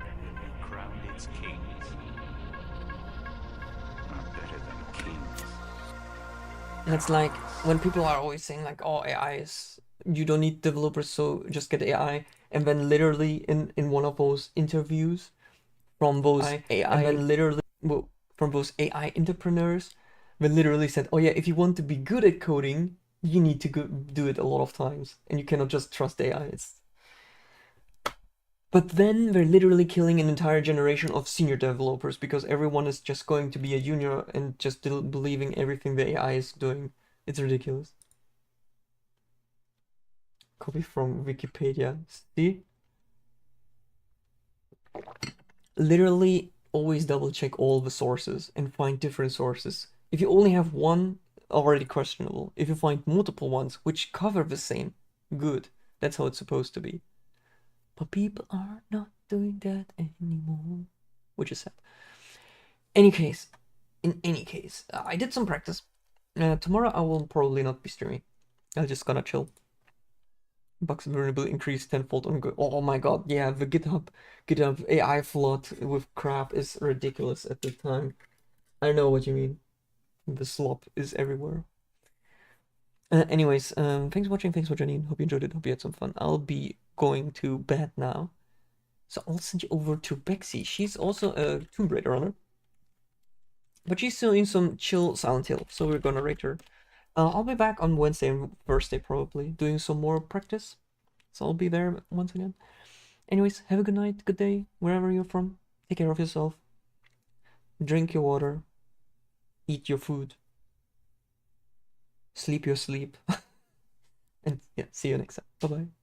And it's like when people are always saying like, oh, AI is, you don't need developers, so just get AI. And then literally in one of those interviews from those AI, and then literally from those AI entrepreneurs, they literally said, oh yeah, if you want to be good at coding, you need to do it a lot of times, and you cannot just trust AI. But then they're literally killing an entire generation of senior developers because everyone is just going to be a junior and just believing everything the AI is doing. It's ridiculous. Copy from Wikipedia. See? Literally always double check all the sources and find different sources. If you only have one, already questionable. If you find multiple ones which cover the same, good. That's how it's supposed to be. But people are not doing that anymore, which is sad. In any case, I did some practice. Tomorrow I will probably not be streaming. I'm just gonna chill. Bugs vulnerability increased tenfold on go. Oh my god, yeah, the GitHub AI flood with crap is ridiculous at the time. I know what you mean. The slop is everywhere. Anyways, thanks for watching, thanks for joining. Hope you enjoyed it, hope you had some fun. I'll be going to bed now. So I'll send you over to Bexy. She's also a Tomb Raider runner. But she's still in some chill Silent Hill, so we're gonna rate her. I'll be back on Wednesday and Thursday probably, doing some more practice. So I'll be there once again. Anyways, have a good night, good day, wherever you're from. Take care of yourself. Drink your water. Eat your food. Sleep your sleep. And yeah, see you next time. Bye bye.